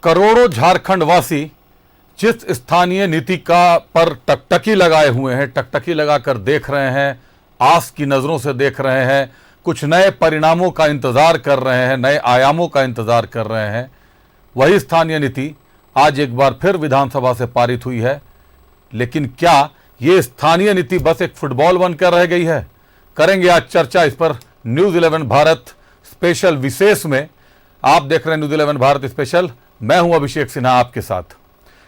करोड़ों झारखंडवासी जिस स्थानीय नीति का पर टकटकी लगाए हुए हैं, टकटकी लगाकर देख रहे हैं, आस की नज़रों से देख रहे हैं, कुछ नए परिणामों का इंतज़ार कर रहे हैं, नए आयामों का इंतज़ार कर रहे हैं, वही स्थानीय नीति आज एक बार फिर विधानसभा से पारित हुई है। लेकिन क्या ये स्थानीय नीति बस एक फुटबॉल बनकर रह गई है? करेंगे आज चर्चा इस पर न्यूज़ 11 भारत स्पेशल विशेष में। आप देख रहे हैं न्यूज़ 11 भारत स्पेशल, मैं हूं अभिषेक सिन्हा आपके साथ।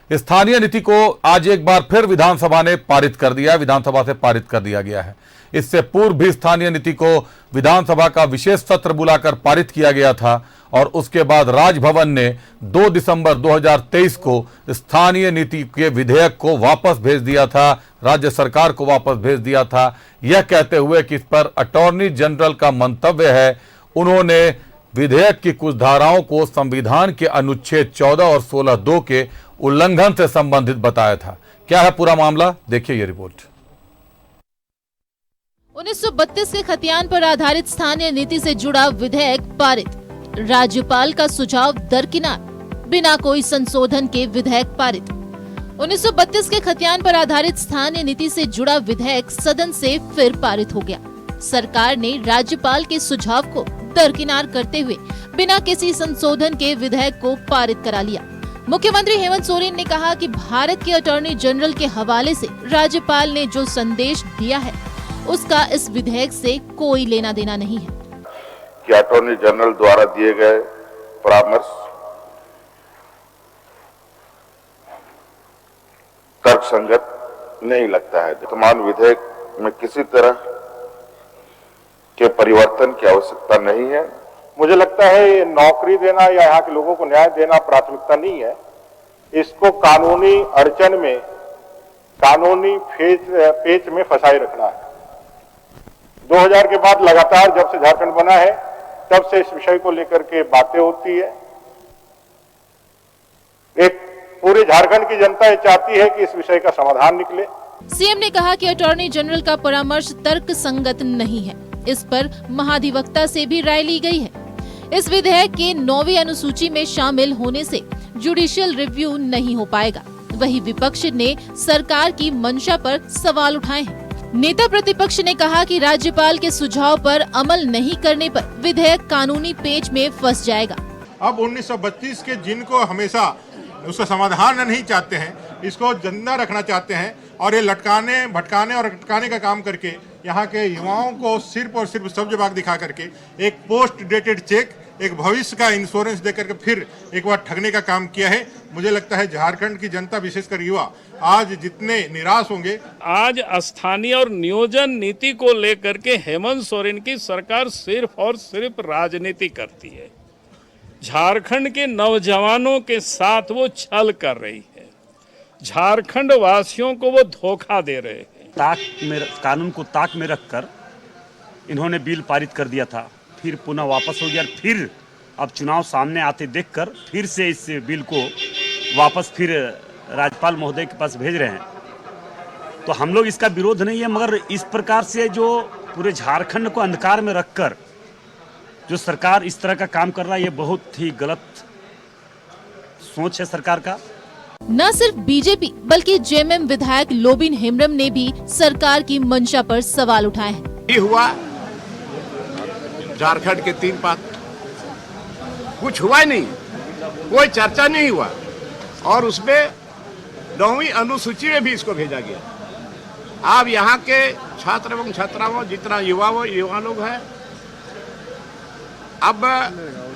स्थानीय नीति को आज एक बार फिर विधानसभा ने पारित कर दिया, विधानसभा से पारित कर दिया गया है। इससे पूर्व भी स्थानीय नीति को विधानसभा का विशेष सत्र बुलाकर पारित किया गया था और उसके बाद राजभवन ने 2 दिसंबर 2023 को स्थानीय नीति के विधेयक को वापस भेज दिया था, राज्य सरकार को वापस भेज दिया था, यह कहते हुए कि इस पर अटॉर्नी जनरल का मंतव्य है। उन्होंने विधेयक की कुछ धाराओं को संविधान के अनुच्छेद 14 और 16(2) के उल्लंघन से संबंधित बताया था। क्या है पूरा मामला, देखिए ये रिपोर्ट। 1932 के खतियान पर आधारित स्थानीय नीति से जुड़ा विधेयक पारित, राज्यपाल का सुझाव दरकिनार, बिना कोई संशोधन के विधेयक पारित। 1932 के खतियान पर आधारित स्थानीय नीति से जुड़ा विधेयक सदन से फिर पारित हो गया। सरकार ने राज्यपाल के सुझाव को दरकिनार करते हुए बिना किसी संशोधन के विधेयक को पारित करा लिया। मुख्यमंत्री हेमंत सोरेन ने कहा कि भारत के अटॉर्नी जनरल के हवाले से राज्यपाल ने जो संदेश दिया है उसका इस विधेयक से कोई लेना देना नहीं है कि अटॉर्नी जनरल द्वारा दिए गए परामर्श तर्कसंगत नहीं लगता है। वर्तमान विधेयक में किसी तरह के परिवर्तन की आवश्यकता नहीं है। मुझे लगता है ये नौकरी देना या यहाँ के लोगों को न्याय देना प्राथमिकता नहीं है। इसको कानूनी अड़चन में, कानूनी पेच में फंसाए रखना है। 2000 के बाद लगातार जब से झारखंड बना है तब से इस विषय को लेकर के बातें होती है। एक पूरे झारखंड की जनता ये चाहती है कि इस विषय का समाधान निकले। सीएम ने कहा कि अटॉर्नी जनरल का परामर्श तर्क संगत नहीं है। इस पर महाधिवक्ता से भी राय ली गई है। इस विधेयक के 9वीं अनुसूची में शामिल होने से जुडिशियल रिव्यू नहीं हो पाएगा। वहीं विपक्ष ने सरकार की मंशा पर सवाल उठाए हैं। नेता प्रतिपक्ष ने कहा कि राज्यपाल के सुझाव पर अमल नहीं करने पर विधेयक कानूनी पेच में फंस जाएगा। अब 1932 के जिनको हमेशा उसका समाधान नहीं चाहते हैं, इसको जिंदा रखना चाहते हैं और ये लटकाने, भटकाने और अटकाने का काम करके यहाँ के युवाओं को सिर्फ और सिर्फ सब्ज-बाग दिखा करके एक पोस्ट डेटेड चेक, एक भविष्य का इंश्योरेंस देकर के फिर एक बार ठगने का काम किया है। मुझे लगता है झारखंड की जनता, विशेषकर युवा, आज जितने निराश होंगे। आज स्थानीय और नियोजन नीति को लेकर के हेमंत सोरेन की सरकार सिर्फ और सिर्फ राजनीति करती है। झारखंड के नौजवानों के साथ वो छल कर रही है, झारखंड वासियों को वो धोखा दे रहे हैं। कानून को ताक में रखकर इन्होंने बिल पारित कर दिया था, फिर पुनः वापस हो गया, फिर अब चुनाव सामने आते देखकर फिर से इस बिल को वापस फिर राज्यपाल महोदय के पास भेज रहे हैं। तो हम लोग इसका विरोध नहीं है, मगर इस प्रकार से जो पूरे झारखंड को अंधकार में रखकर जो सरकार इस तरह का काम कर रहा है, ये बहुत ही गलत सोच है सरकार का। न सिर्फ बीजेपी बल्कि जेएमएम विधायक लोबिन हेम्ब्रम ने भी सरकार की मंशा पर सवाल उठाए हैं। ये हुआ झारखंड के 3 बात, कुछ हुआ ही नहीं, कोई चर्चा नहीं हुआ और उसमें 9वीं अनुसूची में भी इसको भेजा गया। अब यहाँ के छात्र एवं छात्राओं, जितना युवा लोग हैं, अब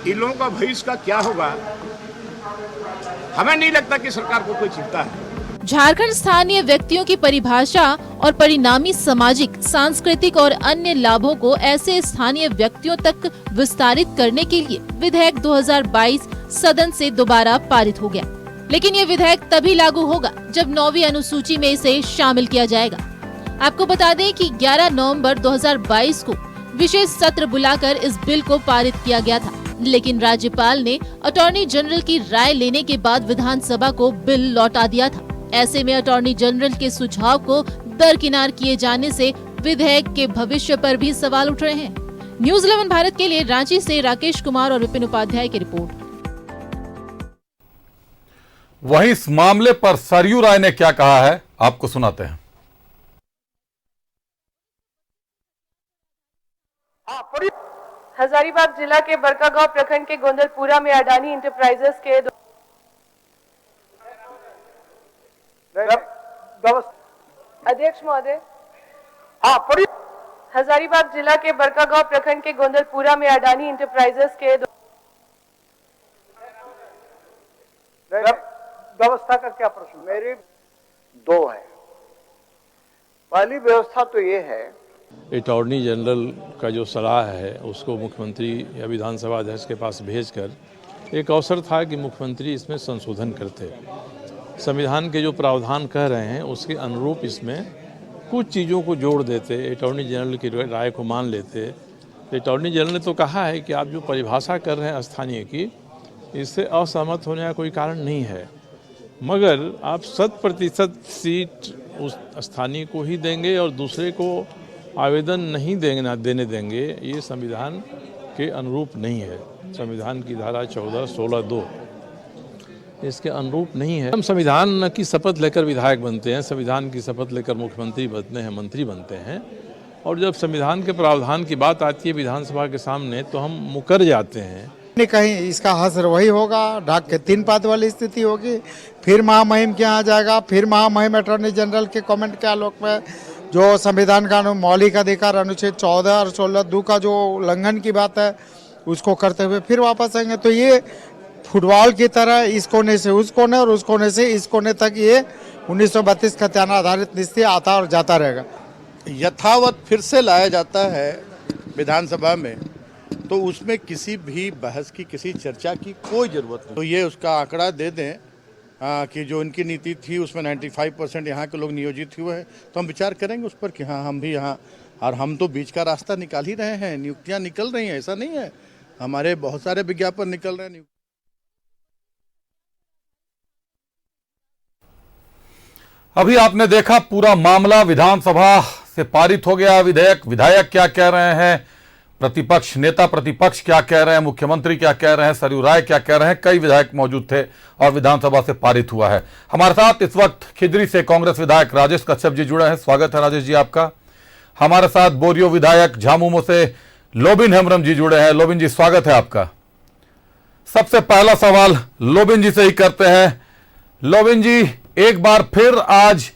इन लोगों का भविष्य का क्या होगा, हमें नहीं लगता कि सरकार को कोई चिंता है। झारखंड स्थानीय व्यक्तियों की परिभाषा और परिणामी सामाजिक, सांस्कृतिक और अन्य लाभों को ऐसे स्थानीय व्यक्तियों तक विस्तारित करने के लिए विधेयक 2022 सदन से दोबारा पारित हो गया। लेकिन ये विधेयक तभी लागू होगा जब 9वीं अनुसूची में इसे शामिल किया जाएगा। आपको बता दें कि 11 नवंबर 2022 को विशेष सत्र बुलाकर इस बिल को पारित किया गया था, लेकिन राज्यपाल ने अटॉर्नी जनरल की राय लेने के बाद विधानसभा को बिल लौटा दिया था। ऐसे में अटॉर्नी जनरल के सुझाव को दरकिनार किए जाने से विधेयक के भविष्य पर भी सवाल उठ रहे हैं। न्यूज़ 11 भारत के लिए रांची से राकेश कुमार और विपिन उपाध्याय की रिपोर्ट। वहीं इस मामले पर सरयू राय ने क्या कहा है, आपको सुनाते हैं। हजारीबाग जिला के बरकागांव प्रखंड के गोंदलपुरा में अडानी इंटरप्राइजेस के अध्यक्ष महोदय, हजारीबाग जिला के बरकागांव प्रखंड के गोंदलपुरा में अडानी इंटरप्राइजेस के व्यवस्था का क्या प्रश्न? मेरी दो है। पहली व्यवस्था तो ये है, अटॉर्नी जनरल का जो सलाह है उसको मुख्यमंत्री या विधानसभा अध्यक्ष के पास भेजकर एक अवसर था कि मुख्यमंत्री इसमें संशोधन करते, संविधान के जो प्रावधान कह रहे हैं उसके अनुरूप इसमें कुछ चीज़ों को जोड़ देते, अटॉर्नी जनरल की राय को मान लेते। तो अटॉर्नी जनरल ने तो कहा है कि आप जो परिभाषा कर रहे हैं स्थानीय की, इससे असहमत होने का कोई कारण नहीं है, मगर आप 100% सीट उस स्थानीय को ही देंगे और दूसरे को आवेदन नहीं देने देंगे, ये संविधान के अनुरूप नहीं है। संविधान की धारा 14, 16, 2 इसके अनुरूप नहीं है। हम संविधान की शपथ लेकर विधायक बनते हैं, संविधान की शपथ लेकर मुख्यमंत्री बनते हैं, मंत्री बनते हैं, और जब संविधान के प्रावधान की बात आती है विधानसभा के सामने तो हम मुकर जाते हैं। कहीं इसका हश्र वही होगा, ढाक के 3 पद वाली स्थिति होगी, फिर महामहिम के यहाँ जाएगा, फिर महामहिम अटॉर्नी जनरल के कमेंट के आलोक में जो संविधान का मौलिक अधिकार अनुच्छेद 14 और 16 2 का जो उल्लंघन की बात है उसको करते हुए फिर वापस आएंगे। तो ये फुटबॉल की तरह इस कोने से उस कोने और उस कोने से इस कोने तक ये 1932 खतियाना आधारित नीति आता और जाता रहेगा। यथावत फिर से लाया जाता है विधानसभा में, तो उसमें किसी भी बहस की, किसी चर्चा की कोई ज़रूरत नहीं। तो ये उसका आंकड़ा दे दें कि जो इनकी नीति थी उसमें 95% यहाँ के लोग नियोजित हुए हैं, तो हम विचार करेंगे उस पर कि हाँ हम भी यहाँ, और हम तो बीच का रास्ता निकाल ही रहे हैं, नियुक्तियाँ निकल रही हैं, ऐसा नहीं है, हमारे बहुत सारे विज्ञापन निकल रहे हैं। अभी आपने देखा पूरा मामला विधानसभा से पारित हो गया विधेयक। विधायक क्या कह रहे हैं, प्रतिपक्ष नेता प्रतिपक्ष क्या कह रहे हैं, मुख्यमंत्री क्या कह रहे हैं, सरयू राय क्या कह रहे हैं, कई विधायक मौजूद थे और विधानसभा से पारित हुआ है। हमारे साथ इस वक्त खिजरी से कांग्रेस विधायक राजेश कश्यप जी जुड़े हैं। स्वागत है राजेश जी आपका। हमारे साथ बोरियो विधायक झामुमो से लोबिन हेम्ब्रम जी जुड़े हैं। लोबिन जी स्वागत है आपका। सबसे पहला सवाल लोबिन जी से ही करते हैं। लोबिन जी, एक बार फिर आज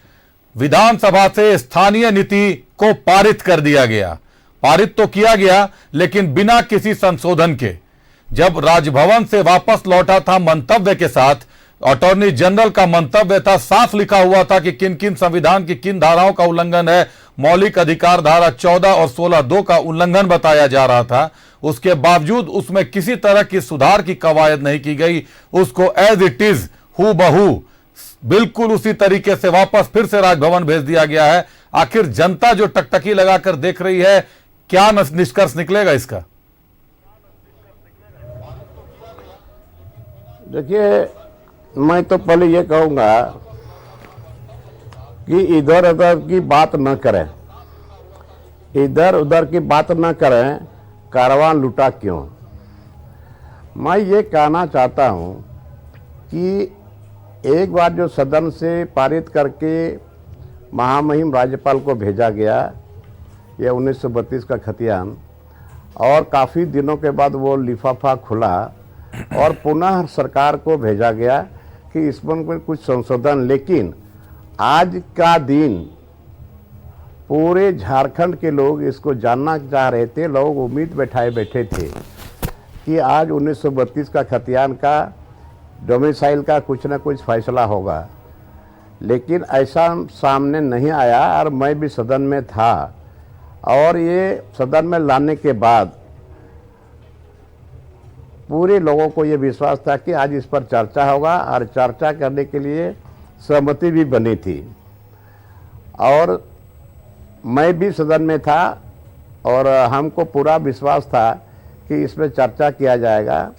विधानसभा से स्थानीय नीति को पारित कर दिया गया। पारित तो किया गया लेकिन बिना किसी संशोधन के। जब राजभवन से वापस लौटा था मंतव्य के साथ, अटॉर्नी जनरल का मंतव्य था, साफ लिखा हुआ था कि किन किन संविधान की किन धाराओं का उल्लंघन है, मौलिक अधिकार धारा 14 और 16 2 का उल्लंघन बताया जा रहा था। उसके बावजूद उसमें किसी तरह की सुधार की कवायद नहीं की गई, उसको एज इट इज हूबहू बिल्कुल उसी तरीके से वापस फिर से राजभवन भेज दिया गया है। आखिर जनता जो टकटकी लगाकर देख रही है, क्या निष्कर्ष निकलेगा इसका? देखिए, मैं तो पहले ये कहूंगा कि इधर उधर की बात न करें, इधर उधर की बात न करें, कारवां लूटा क्यों। मैं ये कहना चाहता हूं कि एक बार जो सदन से पारित करके महामहिम राज्यपाल को भेजा गया, यह 1932 का खतियान, और काफ़ी दिनों के बाद वो लिफाफा खुला और पुनः सरकार को भेजा गया कि इसमें कुछ संशोधन। लेकिन आज का दिन पूरे झारखंड के लोग इसको जानना चाह रहे थे, लोग उम्मीद बैठाए बैठे थे कि आज 1932 का खतियान का डोमिसाइल का कुछ न कुछ फैसला होगा, लेकिन ऐसा सामने नहीं आया। और मैं भी सदन में था, और ये सदन में लाने के बाद पूरे लोगों को ये विश्वास था कि आज इस पर चर्चा होगा, और चर्चा करने के लिए सहमति भी बनी थी। और मैं भी सदन में था और हमको पूरा विश्वास था कि इसमें चर्चा किया जाएगा,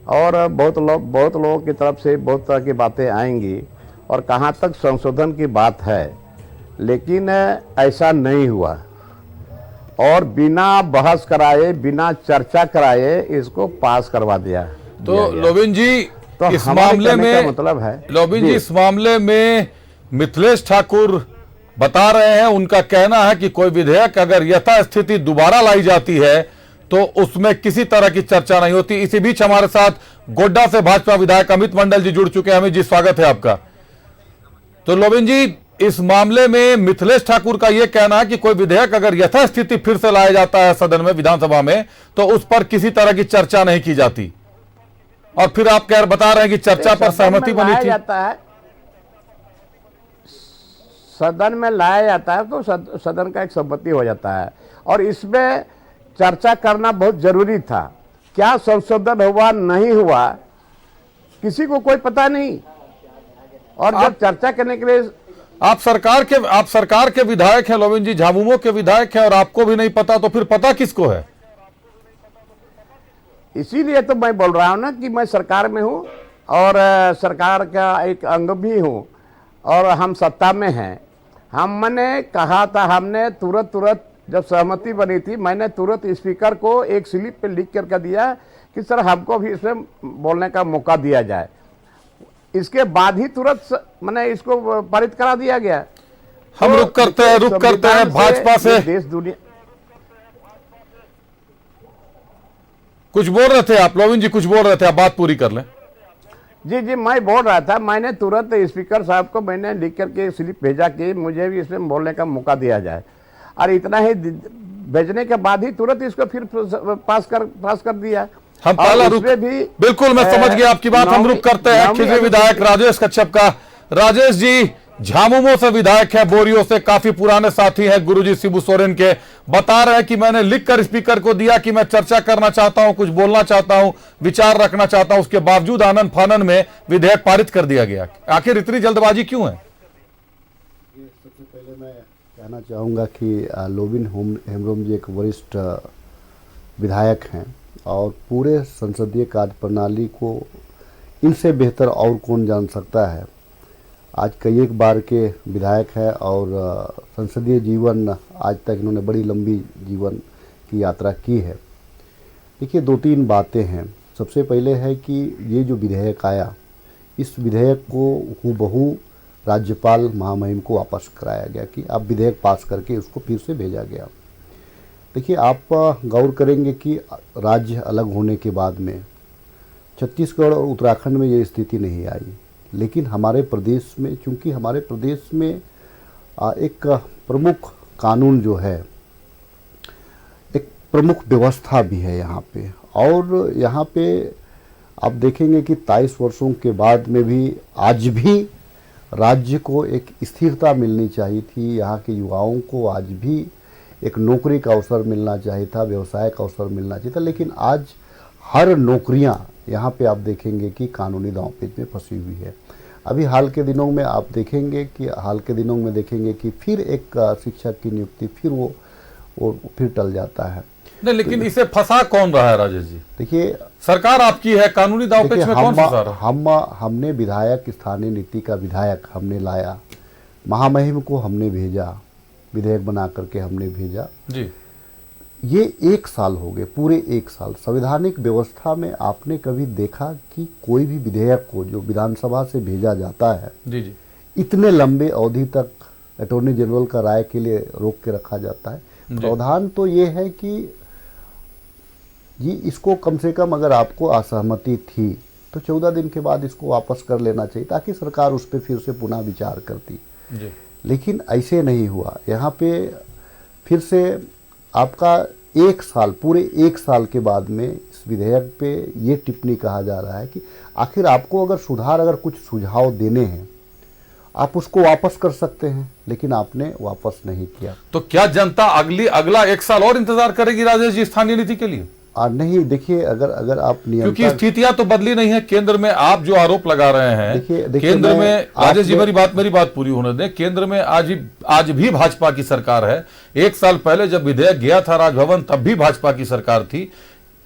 और बहुत लोगों की तरफ से बहुत तरह की बातें आएंगी और कहाँ तक संशोधन की बात है। लेकिन ऐसा नहीं हुआ, और बिना बहस कराए, बिना चर्चा कराए इसको पास करवा दिया। तो लोबिन जी, तो इस हमारे मामले कहने का में मतलब है लोबिन जी, इस मामले में मिथिलेश ठाकुर बता रहे हैं, उनका कहना है कि कोई विधेयक अगर यथास्थिति दोबारा लाई जाती है तो उसमें किसी तरह की चर्चा नहीं होती। इसी बीच हमारे साथ गोड्डा से भाजपा विधायक अमित मंडल जी जुड़ चुके हैं। अमित जी, स्वागत है आपका। तो लोबिन जी, इस मामले में मिथिलेश ठाकुर का यह कहना है कि कोई विधेयक अगर यथास्थिति फिर से लाया जाता है सदन में, विधानसभा में, तो उस पर किसी तरह की चर्चा नहीं की जाती। और फिर आप बता रहे हैं कि चर्चा पर सहमति बनी थी। सदन में लाया जाता है तो सदन का एक सहमति हो जाता है, और इसमें चर्चा करना बहुत जरूरी था। क्या संशोधन हुआ नहीं हुआ किसी को कोई पता नहीं, और जब चर्चा करने के लिए आप सरकार के विधायक हैं लोबिन जी, झामुमो के विधायक हैं, और आपको भी नहीं पता, तो फिर पता किसको है? इसीलिए तो मैं बोल रहा हूं ना कि मैं सरकार में हूं और सरकार का एक अंग भी हूं, और हम सत्ता में हैं। हमने कहा था, हमने तुरंत जब सहमति बनी थी, मैंने तुरंत स्पीकर को एक स्लिप पे लिख करके दिया कि सर हमको भी इसमें बोलने का मौका दिया जाए। इसके बाद ही तुरंत मैंने इसको पारित करा दिया गया। हम रुक करते हैं भाजपा से। देश दुनिया कुछ बोल रहे थे आप लोबिन जी, कुछ बोल रहे थे, आप बात पूरी कर लें। जी, मैं बोल रहा था, मैंने तुरंत स्पीकर साहब को मैंने लिख करके स्लिप भेजा कि मुझे भी इसमें बोलने का मौका दिया जाए, और इतना ही भेजने के बाद ही तुरंत इसको फिर पास कर दिया। हम पहला रुक भी बिल्कुल, मैं समझ गया आपकी बात। हम रुक करते हैं खिजवी विधायक राजेश कच्छप का। राजेश जी झामुमो से विधायक है, बोरियो से काफी पुराने साथी हैं गुरुजी शिबू सोरेन के, बता रहे हैं कि मैंने लिखकर स्पीकर को दिया कि मैं चर्चा करना चाहता हूं, कुछ बोलना चाहता हूं, विचार रखना चाहता हूं, उसके बावजूद आनन फानन में विधेयक पारित कर दिया गया। आखिर इतनी जल्दबाजी क्यों है? सबसे पहले मैं कहना चाहूँगा कि लोबिन हेम्ब्रोम जी एक वरिष्ठ विधायक हैं, और पूरे संसदीय कार्य प्रणाली को इनसे बेहतर और कौन जान सकता है। आज कई एक बार के विधायक है, और संसदीय जीवन आज तक इन्होंने बड़ी लंबी जीवन की यात्रा की है। देखिए, 2-3 बातें हैं। सबसे पहले है कि ये जो विधेयक आया, इस विधेयक को हूबहू राज्यपाल महामहिम को वापस कराया गया कि आप विधेयक पास करके उसको फिर से भेजा गया। देखिए, आप गौर करेंगे कि राज्य अलग होने के बाद में छत्तीसगढ़ और उत्तराखंड में ये स्थिति नहीं आई, लेकिन हमारे प्रदेश में, चूंकि हमारे प्रदेश में एक प्रमुख कानून जो है, एक प्रमुख व्यवस्था भी है यहाँ पे, और यहाँ पे आप देखेंगे कि 23 वर्षों के बाद में भी आज भी राज्य को एक स्थिरता मिलनी चाहिए थी। यहाँ के युवाओं को आज भी एक नौकरी का अवसर मिलना चाहिए था, व्यवसाय का अवसर मिलना चाहिए था, लेकिन आज हर नौकरियां यहाँ पे आप देखेंगे कि कानूनी दांवपेच में फंसी हुई है। अभी हाल के दिनों में आप देखेंगे कि फिर एक शिक्षक की नियुक्ति फिर वो फिर टल जाता है। नहीं, लेकिन इसे फंसा कौन रहा है राजेश जी? देखिए, सरकार आपकी है, कानूनी दांवपेच में कौन फंसा रहा है? हमने विधायक, स्थानीय नीति का विधायक हमने लाया, महामहिम को हमने भेजा, विधेयक बना करके हमने भेजा जी। ये 1 साल हो गए, पूरे 1 साल। संवैधानिक व्यवस्था में आपने कभी देखा कि कोई भी विधेयक को जो विधानसभा से भेजा जाता है जी, इतने लंबे अवधि तक अटॉर्नी जनरल का राय के लिए रोक के रखा जाता है? प्रावधान तो ये है कि जी इसको कम से कम अगर आपको असहमति थी तो 14 दिन के बाद इसको वापस कर लेना चाहिए, ताकि सरकार उस पर फिर से पुनः विचार करती जी। लेकिन ऐसे नहीं हुआ। यहाँ पे फिर से आपका 1 साल, पूरे 1 साल के बाद में इस विधेयक पे ये टिप्पणी कहा जा रहा है कि आखिर आपको अगर कुछ सुझाव देने हैं आप उसको वापस कर सकते हैं, लेकिन आपने वापस नहीं किया। तो क्या जनता अगला 1 साल और इंतजार करेगी राजेश जी स्थानीय नीति के लिए? नहीं, देखिए, अगर आप क्योंकि स्थितियां तो बदली नहीं है। केंद्र में आप जो आरोप लगा रहे हैं, देखिए केंद्र में राजेश जी मेरी बात पूरी होने दें। केंद्र में आज भी भाजपा की सरकार है। 1 साल पहले जब विधेयक गया था राजभवन तब भी भाजपा की सरकार थी,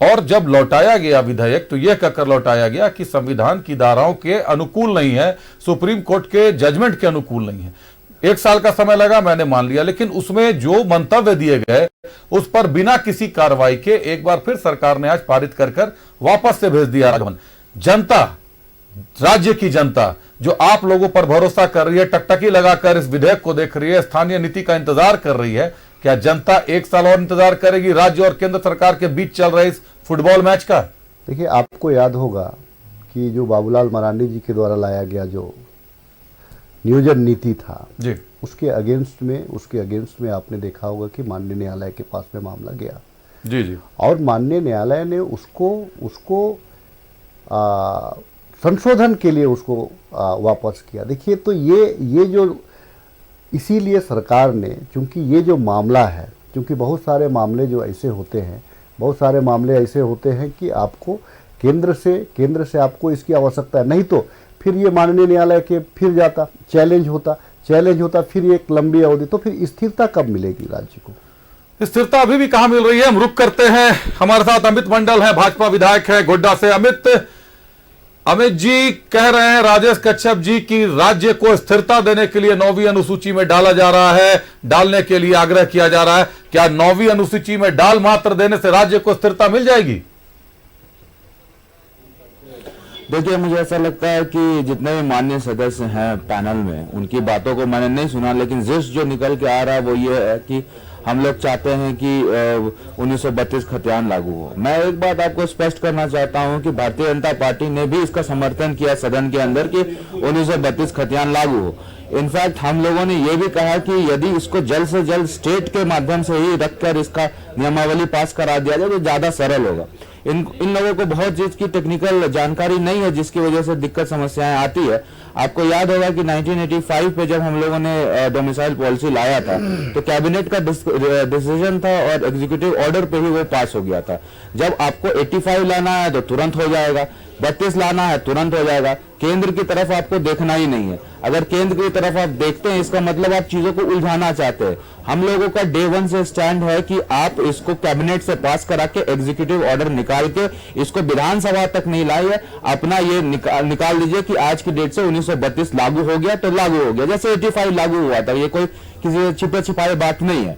और जब लौटाया गया विधेयक तो यह कहकर लौटाया गया कि संविधान की धाराओं के अनुकूल नहीं है, सुप्रीम कोर्ट के जजमेंट के अनुकूल नहीं है। 1 साल का समय लगा, मैंने मान लिया, लेकिन उसमें जो मंतव्य दिए गए उस पर बिना किसी कार्रवाई के एक बार फिर सरकार ने आज पारित कर वापस से भेज दिया राजभवन। जनता राज्य की जनता जो आप लोगों पर भरोसा कर रही है, टकटकी लगाकर इस विधेयक को देख रही है, स्थानीय नीति का इंतजार कर रही है, क्या जनता 1 साल और इंतजार करेगी राज्य और केंद्र सरकार के बीच चल रहे इस फुटबॉल मैच का? देखिए, आपको याद होगा कि जो बाबूलाल मरांडी जी के द्वारा लाया गया जो नियोजन नीति था जी, उसके अगेंस्ट में आपने देखा होगा कि माननीय न्यायालय के पास में मामला गया। जी जी। और माननीय न्यायालय ने उसको संशोधन के लिए उसको वापस किया। देखिए, तो ये जो इसीलिए सरकार ने, चूंकि ये जो मामला है, क्योंकि बहुत सारे मामले ऐसे होते हैं कि आपको केंद्र से आपको इसकी आवश्यकता है, नहीं तो फिर ये माननीय न्यायालय के फिर जाता, चैलेंज होता फिर एक लंबी अवधि, तो फिर स्थिरता कब मिलेगी राज्य को? स्थिरता अभी भी कहां मिल रही है? हम रुक करते हैं। हमारे साथ अमित मंडल है, भाजपा विधायक है गोड्डा से। अमित जी कह रहे हैं राजेश कच्छप जी की राज्य को स्थिरता देने के लिए 9वीं अनुसूची में डाला जा रहा है, डालने के लिए आग्रह किया जा रहा है। क्या 9वीं अनुसूची में डाल मात्र देने से राज्य को स्थिरता मिल जाएगी? देखिए, मुझे ऐसा लगता है कि जितने भी माननीय सदस्य हैं पैनल में, उनकी बातों को मैंने नहीं सुना, लेकिन जिस जो निकल के आ रहा है वो ये है कि हम लोग चाहते हैं कि 1932 खतियान लागू हो। मैं एक बात आपको स्पष्ट करना चाहता हूं कि भारतीय जनता पार्टी ने भी इसका समर्थन किया सदन के अंदर कि 1932 खतियान लागू हो। इनफैक्ट हम लोगों ने यह भी कहा कि यदि इसको जल्द से जल्द स्टेट के माध्यम से ही रखकर इसका नियमावली पास करा दिया जाए तो ज्यादा सरल होगा। इन लोगों को बहुत चीज की टेक्निकल जानकारी नहीं है, जिसकी वजह से दिक्कत समस्याएं आती है। आपको याद होगा कि 1985 पे जब हम लोगों ने डोमिसाइल पॉलिसी लाया था तो कैबिनेट का डिसीजन था और एग्जीक्यूटिव ऑर्डर पे ही वो पास हो गया था। जब आपको 85 लाना है तो तुरंत हो जाएगा, 32 लाना है तुरंत हो जाएगा। केंद्र की तरफ आपको देखना ही नहीं है। अगर केंद्र की तरफ आप देखते हैं, इसका मतलब आप चीजों को उलझाना चाहते हैं। हम लोगों का डे 1 से स्टैंड है कि आप इसको कैबिनेट से पास करा के एग्जीक्यूटिव ऑर्डर निकाल के इसको विधानसभा तक नहीं लाइए, अपना ये निकाल दीजिए कि आज की डेट से 1932 लागू हो गया तो लागू हो गया, जैसे 85 लागू हुआ था। ये कोई किसी छिपे छिपाए बात नहीं है।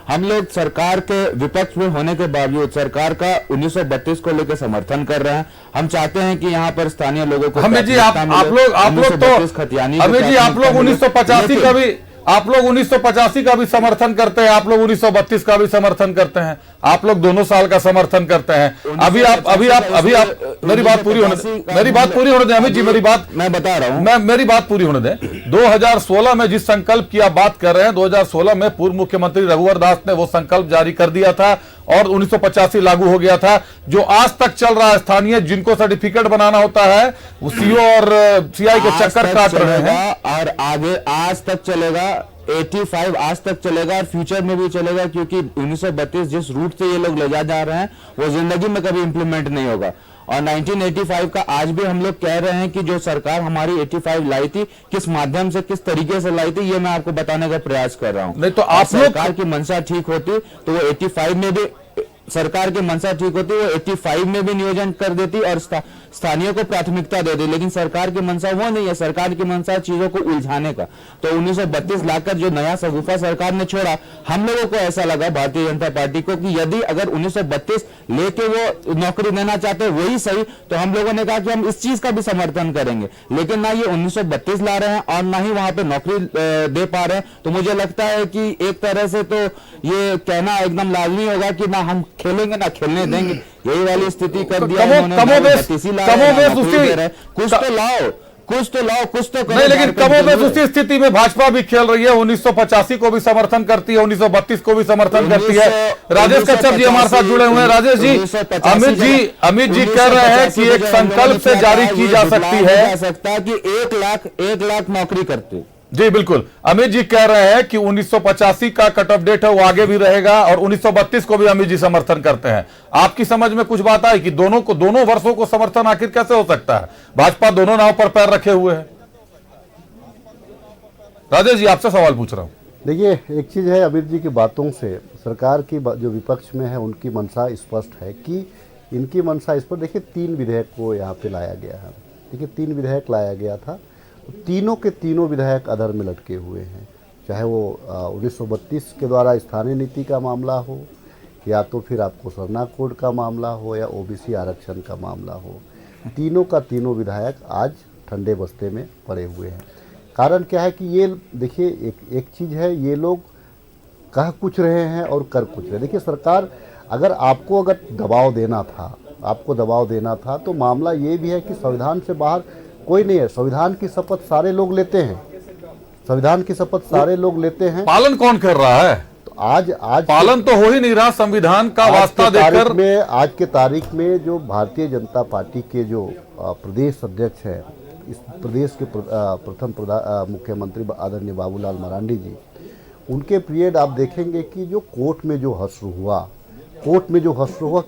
हम लोग सरकार के विपक्ष में होने के बावजूद सरकार का 1932 को लेकर समर्थन कर रहे हैं। हम चाहते हैं कि यहाँ पर स्थानीय लोगों को हमें जी आप लोग तो हमें जी आप लोग 1985 का भी आप लोग 1985 का भी समर्थन करते हैं, आप लोग 1932 का भी समर्थन करते हैं, आप लोग दोनों साल का समर्थन करते हैं। अभी आप मेरी बात पूरी होने दें अमित जी, मेरी बात मैं बता रहा हूं, मेरी बात पूरी होने दें। 2016 में जिस संकल्प की आप बात कर रहे हैं, 2016 में पूर्व मुख्यमंत्री रघुवर दास ने वो संकल्प जारी कर दिया था और 1985 लागू हो गया था, जो आज तक चल रहा है। स्थानीय जिनको सर्टिफिकेट बनाना होता है वो सीओ और सीआई के चक्कर काट रहे हैं और आगे आज तक चलेगा। 85 आज तक चलेगा और फ्यूचर में भी चलेगा, क्योंकि 1932 जिस रूट से ये लोग ले जा रहे हैं वो जिंदगी में कभी इंप्लीमेंट नहीं होगा। और 1985 का आज भी हम लोग कह रहे हैं कि जो सरकार हमारी 85 लाई थी, किस माध्यम से किस तरीके से लाई थी, ये मैं आपको बताने का प्रयास कर रहा हूं। नहीं तो आप सरकार की मंशा ठीक होती तो वो 85 में भी सरकार की मंशा ठीक होती, वो 85 में भी नियोजन कर देती और स्थानीय को प्राथमिकता दे दी। लेकिन सरकार की मंशा वो नहीं है। सरकार की मंशा चीजों को उलझाने का। तो 1932 लाकर जो नया सगुफा सरकार ने छोड़ा, हम लोगों को ऐसा लगा भारतीय जनता पार्टी को कि यदि अगर 1932 लेके वो नौकरी देना चाहते वही सही, तो हम लोगों ने कहा कि हम इस चीज का भी समर्थन करेंगे। लेकिन ना ये 1932 ला रहे हैं और ना ही वहां पे नौकरी दे पा रहे हैं। तो मुझे लगता है कि एक तरह से तो ये कहना एकदम लाजमी होगा कि ना हम खेलेंगे ना खेलने देंगे, यही वाली स्थिति कर दिया कुछ तो नहीं। लेकिन कमोबेश उसी स्थिति में भाजपा भी खेल रही है, 1985 को भी समर्थन करती है, 1932 को भी समर्थन करती है। राजेश कच्छप जी हमारे साथ जुड़े हुए हैं। राजेश जी, अमित जी कह रहे हैं कि एक संकल्प से जारी की जा सकती है कि 1 लाख नौकरी करते। जी बिल्कुल, अमित जी कह रहे हैं कि 1985 का कट ऑफ डेट है वो आगे भी रहेगा और 1932 को भी अमित जी समर्थन करते हैं। आपकी समझ में कुछ बात आई कि दोनों वर्षों को समर्थन आखिर कैसे हो सकता है? भाजपा दोनों नाव पर पैर रखे हुए है। राजेश जी आपसे सवाल पूछ रहा हूं। देखिए, एक चीज है, अमित जी की बातों से सरकार की जो विपक्ष में है उनकी मंशा स्पष्ट है कि इनकी मंशा इस पर। देखिए, 3 विधेयक को यहाँ पे लाया गया है। देखिए, 3 विधेयक लाया गया था, तीनों के तीनों विधायक अधर में लटके हुए हैं। चाहे वो 1932 के द्वारा स्थानीय नीति का मामला हो, या तो फिर आपको सरना कोड का मामला हो, या ओबीसी आरक्षण का मामला हो। तीनों का तीनों विधायक आज ठंडे बस्ते में पड़े हुए हैं। कारण क्या है कि ये देखिए एक चीज़ है, ये लोग कह कुछ रहे हैं और कर कुछ रहे हैं। देखिए सरकार आपको अगर दबाव देना था तो मामला ये भी है कि संविधान से बाहर कोई नहीं है। संविधान की शपथ सारे लोग लेते हैं, पालन कौन कर रहा है? तो आज पालन तो हो ही नहीं रहा संविधान का वास्ता देकर। आज के तारीख में जो भारतीय जनता पार्टी के जो प्रदेश अध्यक्ष है, इस प्रदेश के प्रथम मुख्यमंत्री आदरणीय बाबूलाल मरांडी जी, उनके पीरियड आप देखेंगे कि जो कोर्ट में जो हश्र हुआ,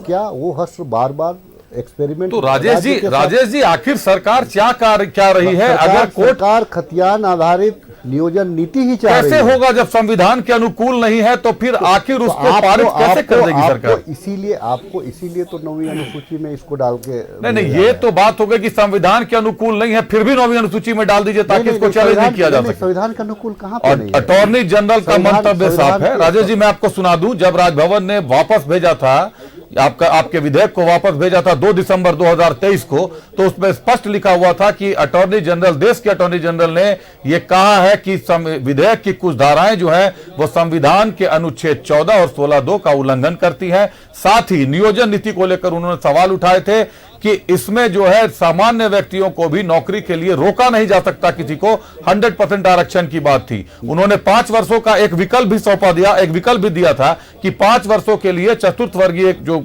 क्या वो हश्र बार बार एक्सपेरिमेंट। तो राजेश जी आखिर सरकार क्या रही है? अगर सरकार खतियान आधारित नियोजन नीति ही चाह रही है, कैसे होगा जब संविधान के अनुकूल नहीं है? तो फिर आखिर उसको पारित कैसे कर देगी सरकार? इसीलिए तो 9वीं अनुसूची में इसको डाल के नहीं, ये तो बात हो गई कि संविधान के अनुकूल नहीं है, फिर भी 9वीं अनुसूची में डाल दीजिए ताकि इसको चैलेंज नहीं किया जा सके। संविधान के अनुकूल कहाँ पर नहीं है? अटॉर्नी जनरल का मंतव्य साफ है। राजेश जी, मैं आपको सुना दूं, जब राजभवन ने वापस भेजा था आपके विधेयक को वापस भेजा था 2 दिसंबर 2023 को, तो उसमें स्पष्ट लिखा हुआ था कि अटॉर्नी जनरल, देश के अटॉर्नी जनरल ने यह कहा है कि विधेयक की कुछ धाराएं जो है वो संविधान के अनुच्छेद 14 और 16(2) का उल्लंघन करती है। साथ ही नियोजन नीति को लेकर उन्होंने सवाल उठाए थे कि इसमें जो है सामान्य व्यक्तियों को भी नौकरी के लिए रोका नहीं जा सकता, किसी को 100% आरक्षण की बात थी। उन्होंने 5 वर्षों का एक विकल्प भी दिया था कि 5 वर्षों के लिए चतुर्थ वर्गीय जो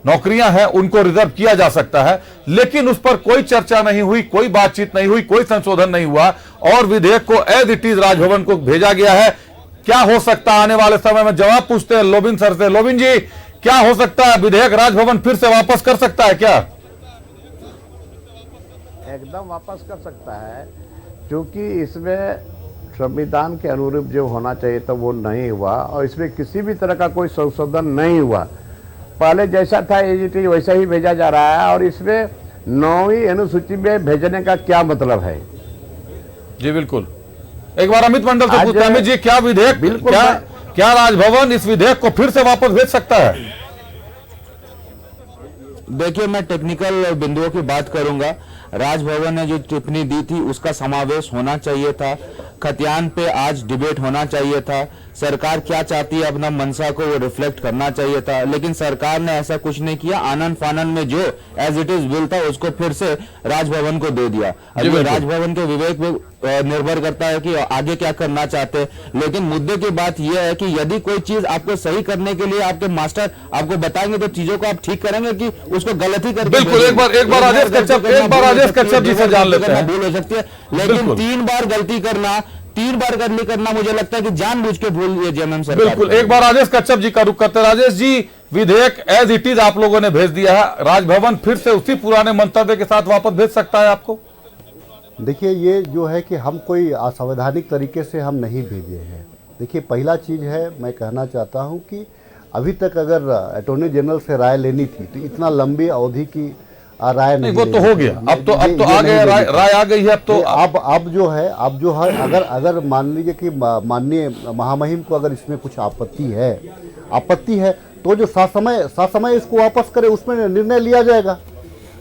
नौकरियां हैं उनको रिजर्व किया जा सकता है, लेकिन उस पर कोई चर्चा नहीं हुई, कोई बातचीत नहीं हुई, कोई संशोधन नहीं हुआ और विधेयक को एज इट इज राजभवन को भेजा गया है। क्या हो सकता है आने वाले समय में? जवाब पूछते हैं लोबिन सर से। लोबिन जी, क्या हो सकता है? विधेयक राजभवन फिर से वापस कर सकता है क्या? एकदम वापस कर सकता है, क्योंकि इसमें संविधान के अनुरूप जो होना चाहिए था वो नहीं हुआ और इसमें किसी भी तरह का कोई संशोधन नहीं हुआ। पहले जैसा था एजीटी वैसा ही भेजा जा रहा है और इसमें 9वीं अनुसूची में भेजने का क्या मतलब है? जी बिल्कुल, एक बार अमित मंडल से पूछते हैं। अमित जी, क्या विधेयक क्या राजभवन इस विधेयक को फिर से वापस भेज सकता है? देखिए, मैं टेक्निकल बिंदुओं की बात करूंगा। राजभवन ने जो टिप्पणी दी थी उसका समावेश होना चाहिए था, खतियान पे आज डिबेट होना चाहिए था, सरकार क्या चाहती है अपना मंशा को वो रिफ्लेक्ट करना चाहिए था, लेकिन सरकार ने ऐसा कुछ नहीं किया। आनन फानन में जो एज इट इज बिल था उसको फिर से राजभवन को दे दिया। अब ये राजभवन के विवेक पे निर्भर करता है कि आगे क्या करना चाहते हैं, लेकिन मुद्दे की बात यह है कि यदि कोई चीज आपको सही करने के लिए आपके मास्टर आपको बताएंगे तो चीजों को आप ठीक करेंगे कि उसको गलत ही करके? बिल्कुल, एक बार राजेश कच्छप जी से जान लेते हैं। भूल हो सकती है, लेकिन 3 बार गलती करना मुझे लगता है कि जानबूझ के भूल ये जेएमएम सरकार। बिल्कुल, एक बार राजेश कच्छप जी का रुख करते हैं। राजेश जी, विधेयक एज इट इज आप लोगों ने भेज दिया है, राजभवन फिर से उसी पुराने मंतव्य के साथ वापस भेज सकता है आपको? देखिए, ये जो है कि हम कोई असंवैधानिक तरीके से हम नहीं भेजे हैं। देखिए, पहला चीज़ है, मैं कहना चाहता हूँ कि अभी तक अगर अटॉर्नी जनरल से राय लेनी थी तो इतना लंबी अवधि की राय नहीं, वो तो हो गया। अब तो आ गया, राय आ गई है। अब जो है अगर मान लीजिए कि माननीय महामहिम को अगर इसमें कुछ आपत्ति है तो जो सासमय इसको वापस करे, उसमें निर्णय लिया जाएगा।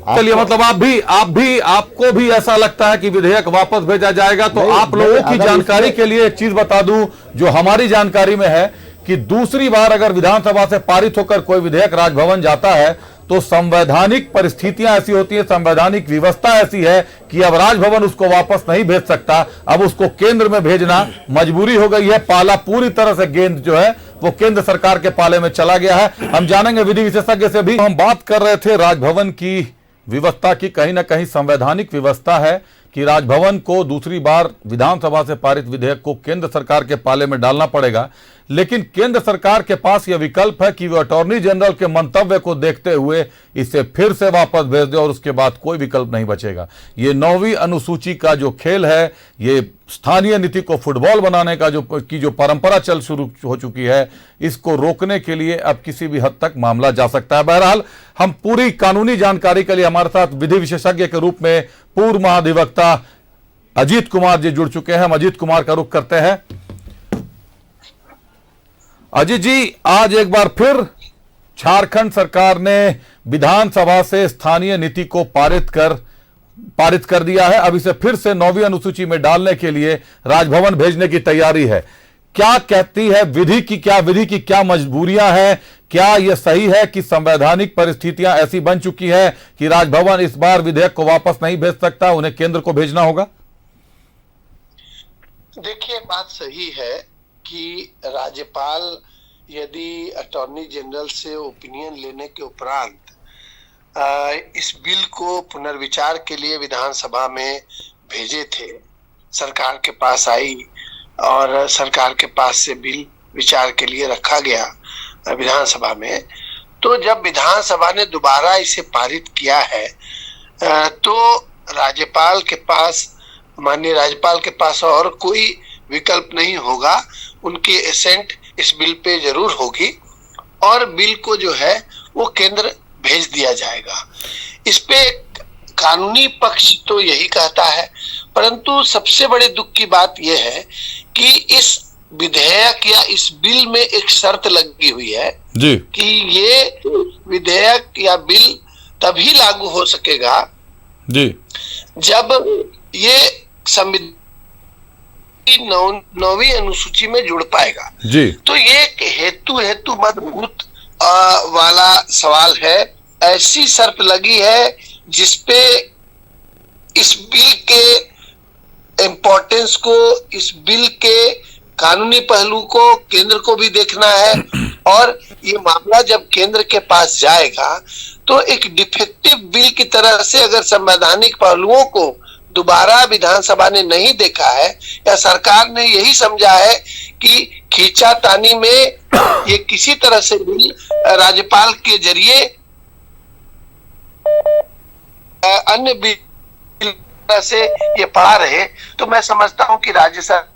चलिए, मतलब आपको भी ऐसा लगता है कि विधेयक वापस भेजा जाएगा? तो आप लोगों की जानकारी के लिए एक चीज बता दूं जो हमारी जानकारी में है कि दूसरी बार अगर विधानसभा से पारित होकर कोई विधेयक राजभवन जाता है तो संवैधानिक परिस्थितियां ऐसी होती है, संवैधानिक व्यवस्था ऐसी है कि अब राजभवन उसको वापस नहीं भेज सकता, अब उसको केंद्र में भेजना मजबूरी हो गई है। पाला पूरी तरह से गेंद जो है वो केंद्र सरकार के पाले में चला गया है। हम जानेंगे विधि विशेषज्ञ से भी। हम बात कर रहे थे राजभवन की व्यवस्था की, कहीं ना कहीं संवैधानिक व्यवस्था है कि राजभवन को दूसरी बार विधानसभा से पारित विधेयक को केंद्र सरकार के पाले में डालना पड़ेगा, लेकिन केंद्र सरकार के पास यह विकल्प है कि वो अटॉर्नी जनरल के मंतव्य को देखते हुए इसे फिर से वापस भेज दे और उसके बाद कोई विकल्प नहीं बचेगा। ये 9वीं अनुसूची का जो खेल है, ये स्थानीय नीति को फुटबॉल बनाने का जो परंपरा चल शुरू हो चुकी है, इसको रोकने के लिए अब किसी भी हद तक मामला जा सकता है। बहरहाल, हम पूरी कानूनी जानकारी के लिए हमारे साथ विधि विशेषज्ञ के रूप में पूर्व महाधिवक्ता अजीत कुमार जी जुड़ चुके हैं। हम अजीत कुमार का रुख करते हैं। अजीत जी, आज एक बार फिर झारखंड सरकार ने विधानसभा से स्थानीय नीति को पारित कर दिया है। अब इसे फिर से 9वीं अनुसूची में डालने के लिए राजभवन भेजने की तैयारी है। क्या कहती है विधि की क्या मजबूरियां हैं? क्या यह सही है कि संवैधानिक परिस्थितियां ऐसी बन चुकी है कि राजभवन इस बार विधेयक को वापस नहीं भेज सकता, उन्हें केंद्र को भेजना होगा? देखिए, बात सही है कि राज्यपाल यदि अटॉर्नी जनरल से ओपिनियन लेने के उपरांत इस बिल को पुनर्विचार के लिए विधानसभा में भेजे थे, सरकार के पास आई और सरकार के पास से बिल विचार के लिए रखा गया विधानसभा में, तो जब विधानसभा ने दोबारा इसे पारित किया है तो राज्यपाल के पास, माननीय राज्यपाल के पास और कोई विकल्प नहीं होगा, उनकी एसेंट इस बिल पे जरूर होगी और बिल को जो है वो केंद्र भेज दिया जाएगा। इस पे कानूनी पक्ष तो यही कहता है, परंतु सबसे बड़े दुख की बात यह है कि इस विधेयक या इस बिल में एक शर्त लगी हुई है जी कि ये विधेयक या बिल तभी लागू हो सकेगा जी जब ये संविधान 9वीं अनुसूची में जुड़ पाएगा जी। तो ये एक हेतु मजबूत वाला सवाल है। ऐसी शर्त लगी है जिसपे इस बिल के इम्पोर्टेंस को, इस बिल के कानूनी पहलू को केंद्र को भी देखना है और ये मामला जब केंद्र के पास जाएगा तो एक डिफेक्टिव बिल की तरह से अगर संवैधानिक पहलुओं को दोबारा विधानसभा ने नहीं देखा है या सरकार ने यही समझा है कि खींचातानी में ये किसी तरह से बिल राज्यपाल के जरिए अन्य बिल से ये पढ़ा रहे, तो मैं समझता हूं कि राज्य सरकार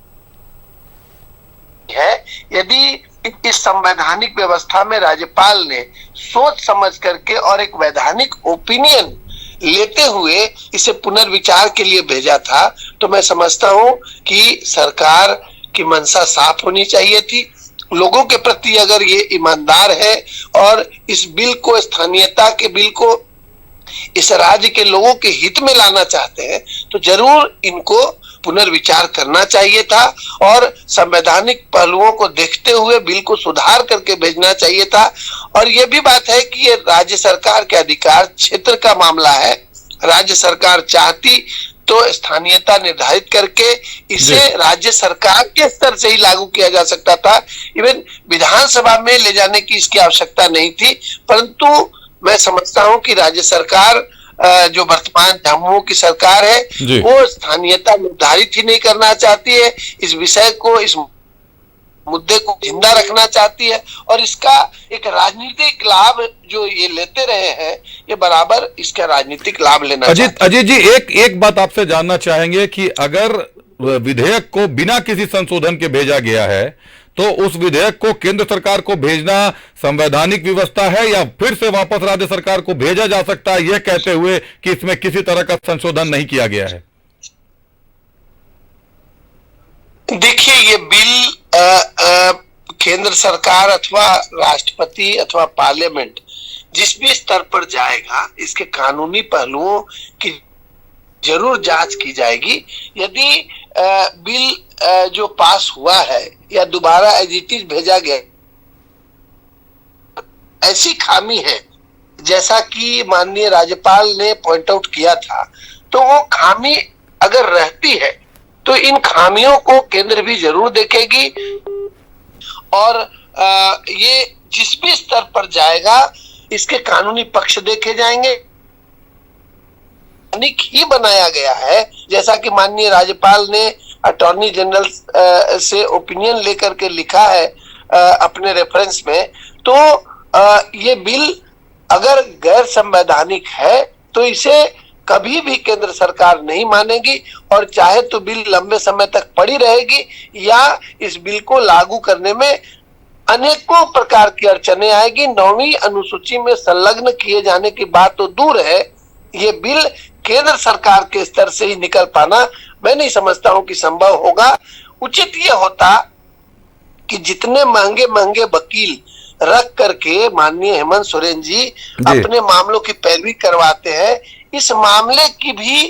है, यदि इस संवैधानिक व्यवस्था में राज्यपाल ने सोच समझ करके और एक वैधानिक ओपिनियन लेते हुए इसे पुनर्विचार के लिए भेजा था, तो मैं समझता हूं कि सरकार की मंशा साफ होनी चाहिए थी। लोगों के प्रति अगर ये ईमानदार है और इस बिल को, स्थानीयता के बिल को इस राज्य के लोगों के हित में लाना चाहते हैं, तो जरूर इनको पुनर्विचार करना चाहिए था और संवैधानिक पहलुओं को देखते हुए बिल को सुधार करके भेजना चाहिए था। और ये भी बात है कि ये राज्य सरकार के अधिकार क्षेत्र का मामला है। राज्य सरकार चाहती तो स्थानीयता निर्धारित करके इसे राज्य सरकार के स्तर से ही लागू किया जा सकता था, इवन विधानसभा में ले जाने की इसकी आवश्यकता नहीं थी। परंतु मैं समझता हूं कि राज्य सरकार जो वर्तमान झामुमो की सरकार है वो स्थानीयता निर्धारित ही नहीं करना चाहती है, इस विषय को, इस मुद्दे को जिंदा रखना चाहती है और इसका एक राजनीतिक लाभ जो ये लेते रहे हैं, ये बराबर इसका राजनीतिक लाभ लेना अजीत जी, एक बात आपसे जानना चाहेंगे कि अगर विधेयक को बिना किसी संशोधन के भेजा गया है तो उस विधेयक को केंद्र सरकार को भेजना संवैधानिक व्यवस्था है या फिर से वापस राज्य सरकार को भेजा जा सकता है, यह कहते हुए कि इसमें किसी तरह का संशोधन नहीं किया गया है? देखिए, ये बिल केंद्र सरकार अथवा राष्ट्रपति अथवा पार्लियामेंट जिस भी स्तर पर जाएगा, इसके कानूनी पहलुओं की जरूर जांच की जाएगी। यदि बिल जो पास हुआ है या दोबारा एज इट इज भेजा गया, ऐसी खामी है जैसा कि माननीय राज्यपाल ने पॉइंट आउट किया था, तो वो खामी अगर रहती है तो इन खामियों को केंद्र भी जरूर देखेगी और ये जिस भी स्तर पर जाएगा इसके कानूनी पक्ष देखे जाएंगे। ही बनाया गया है, जैसा कि माननीय राज्यपाल ने अटॉर्नी जनरल से ओपिनियन लेकर के लिखा है अपने रेफरेंस में, तो ये बिल अगर गैर संवैधानिक है तो इसे कभी भी केंद्र सरकार नहीं मानेगी और चाहे तो बिल लंबे समय तक पड़ी रहेगी या इस बिल को लागू करने में अनेकों प्रकार की अड़चने आएगी। 9वीं अनुसूची में संलग्न किए जाने की बात तो दूर है, ये बिल केंद्र सरकार के स्तर से ही निकल पाना मैं नहीं समझता हूं कि संभव होगा। उचित ये होता कि जितने महंगे महंगे वकील रख करके माननीय हेमंत सोरेन जी अपने मामलों की पैरवी करवाते हैं। इस मामले की भी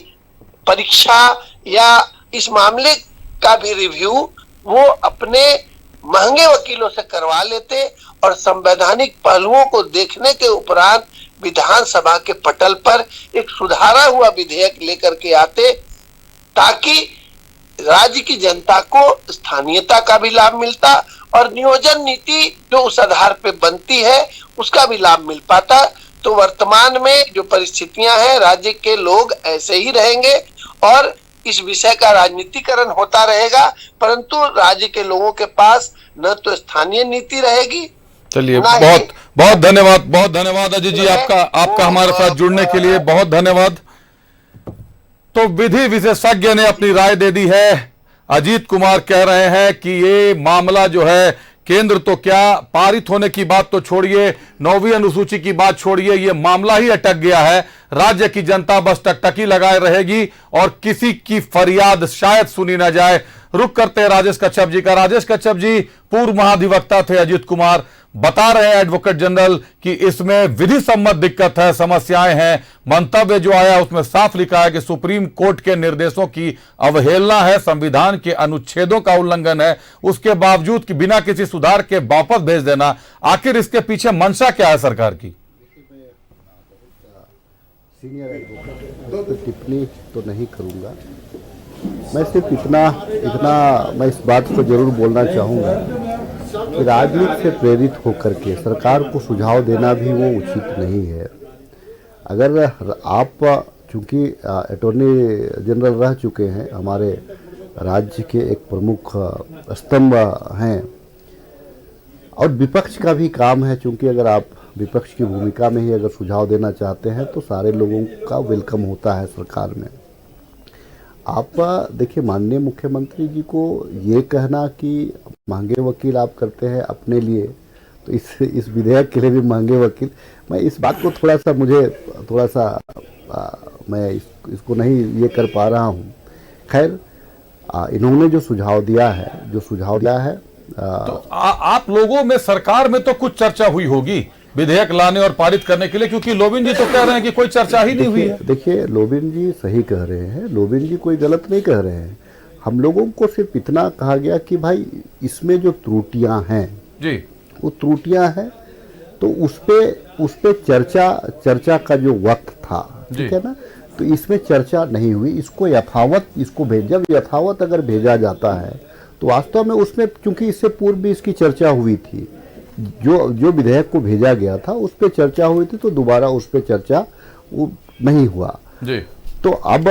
परीक्षा या इस मामले का भी रिव्यू वो अपने महंगे वकीलों से करवा लेते और संवैधानिक पहलुओं को देखने के उपरांत विधानसभा के पटल पर एक सुधारा हुआ विधेयक लेकर के आते, ताकि राज्य की जनता को स्थानीयता का भी लाभ मिलता और नियोजन नीति जो उस आधार पे बनती है उसका भी लाभ मिल पाता। तो वर्तमान में जो परिस्थितियां हैं, राज्य के लोग ऐसे ही रहेंगे और इस विषय का राजनीतिकरण होता रहेगा, परंतु राज्य के लोगों के पास न तो स्थानीय नीति रहेगी। चलिए, बहुत धन्यवाद अजय जी, आपका हमारे साथ जुड़ने के लिए बहुत धन्यवाद। तो विधि विशेषज्ञ ने अपनी राय दे दी है। अजीत कुमार कह रहे हैं कि ये मामला जो है, केंद्र तो क्या, पारित होने की बात तो छोड़िए, 9वीं अनुसूची की बात छोड़िए, ये मामला ही अटक गया है। राज्य की जनता बस टकटकी लगाए रहेगी और किसी की फरियाद शायद सुनी ना जाए। रुक करते हैं राजेश कच्छप जी का। राजेश कच्छप जी पूर्व महाधिवक्ता थे अजीत कुमार, बता रहे हैं एडवोकेट जनरल कि इसमें विधि सम्मत दिक्कत है, समस्याएं हैं। मंतव्य जो आया उसमें साफ लिखा है कि सुप्रीम कोर्ट के निर्देशों की अवहेलना है, संविधान के अनुच्छेदों का उल्लंघन है, उसके बावजूद कि बिना किसी सुधार के वापस भेज देना। आखिर इसके पीछे मंशा क्या है सरकार की? सीनियर एडवोकेट तो टिप्पणी तो नहीं करूंगा। मैं सिर्फ इतना मैं इस बात को जरूर बोलना चाहूँगा कि राजनीति से प्रेरित होकर के सरकार को सुझाव देना भी वो उचित नहीं है। अगर आप चूँकि अटॉर्नी जनरल रह चुके हैं, हमारे राज्य के एक प्रमुख स्तंभ हैं और विपक्ष का भी काम है, चूँकि अगर आप विपक्ष की भूमिका में ही अगर सुझाव देना चाहते हैं तो सारे लोगों का वेलकम होता है सरकार में। आप देखिए, माननीय मुख्यमंत्री जी को ये कहना कि महंगे वकील आप करते हैं अपने लिए, तो इस विधेयक के लिए भी महंगे वकील, मैं इस बात को थोड़ा सा मैं इसको नहीं ये कर पा रहा हूँ। खैर, इन्होंने जो सुझाव दिया है तो आप लोगों में सरकार में तो कुछ चर्चा हुई होगी विधेयक लाने और पारित करने के लिए, क्योंकि लोबिन जी तो कह रहे हैं कि कोई चर्चा ही नहीं हुई है। देखिए, लोबिन जी सही कह रहे हैं, लोबिन जी कोई गलत नहीं कह रहे हैं। हम लोगों को सिर्फ इतना कहा गया कि भाई इसमें जो त्रुटियां हैं जी, वो त्रुटियां हैं, तो उस पे चर्चा का जो वक्त था, ठीक है ना, तो इसमें चर्चा नहीं हुई। इसको जब यथावत अगर भेजा जाता है तो वास्तव में उसमें, क्योंकि इससे पूर्व भी इसकी चर्चा हुई थी, जो विधेयक को भेजा गया था उस पर चर्चा हुई थी, तो दोबारा उस पर चर्चा नहीं हुआ जी। तो अब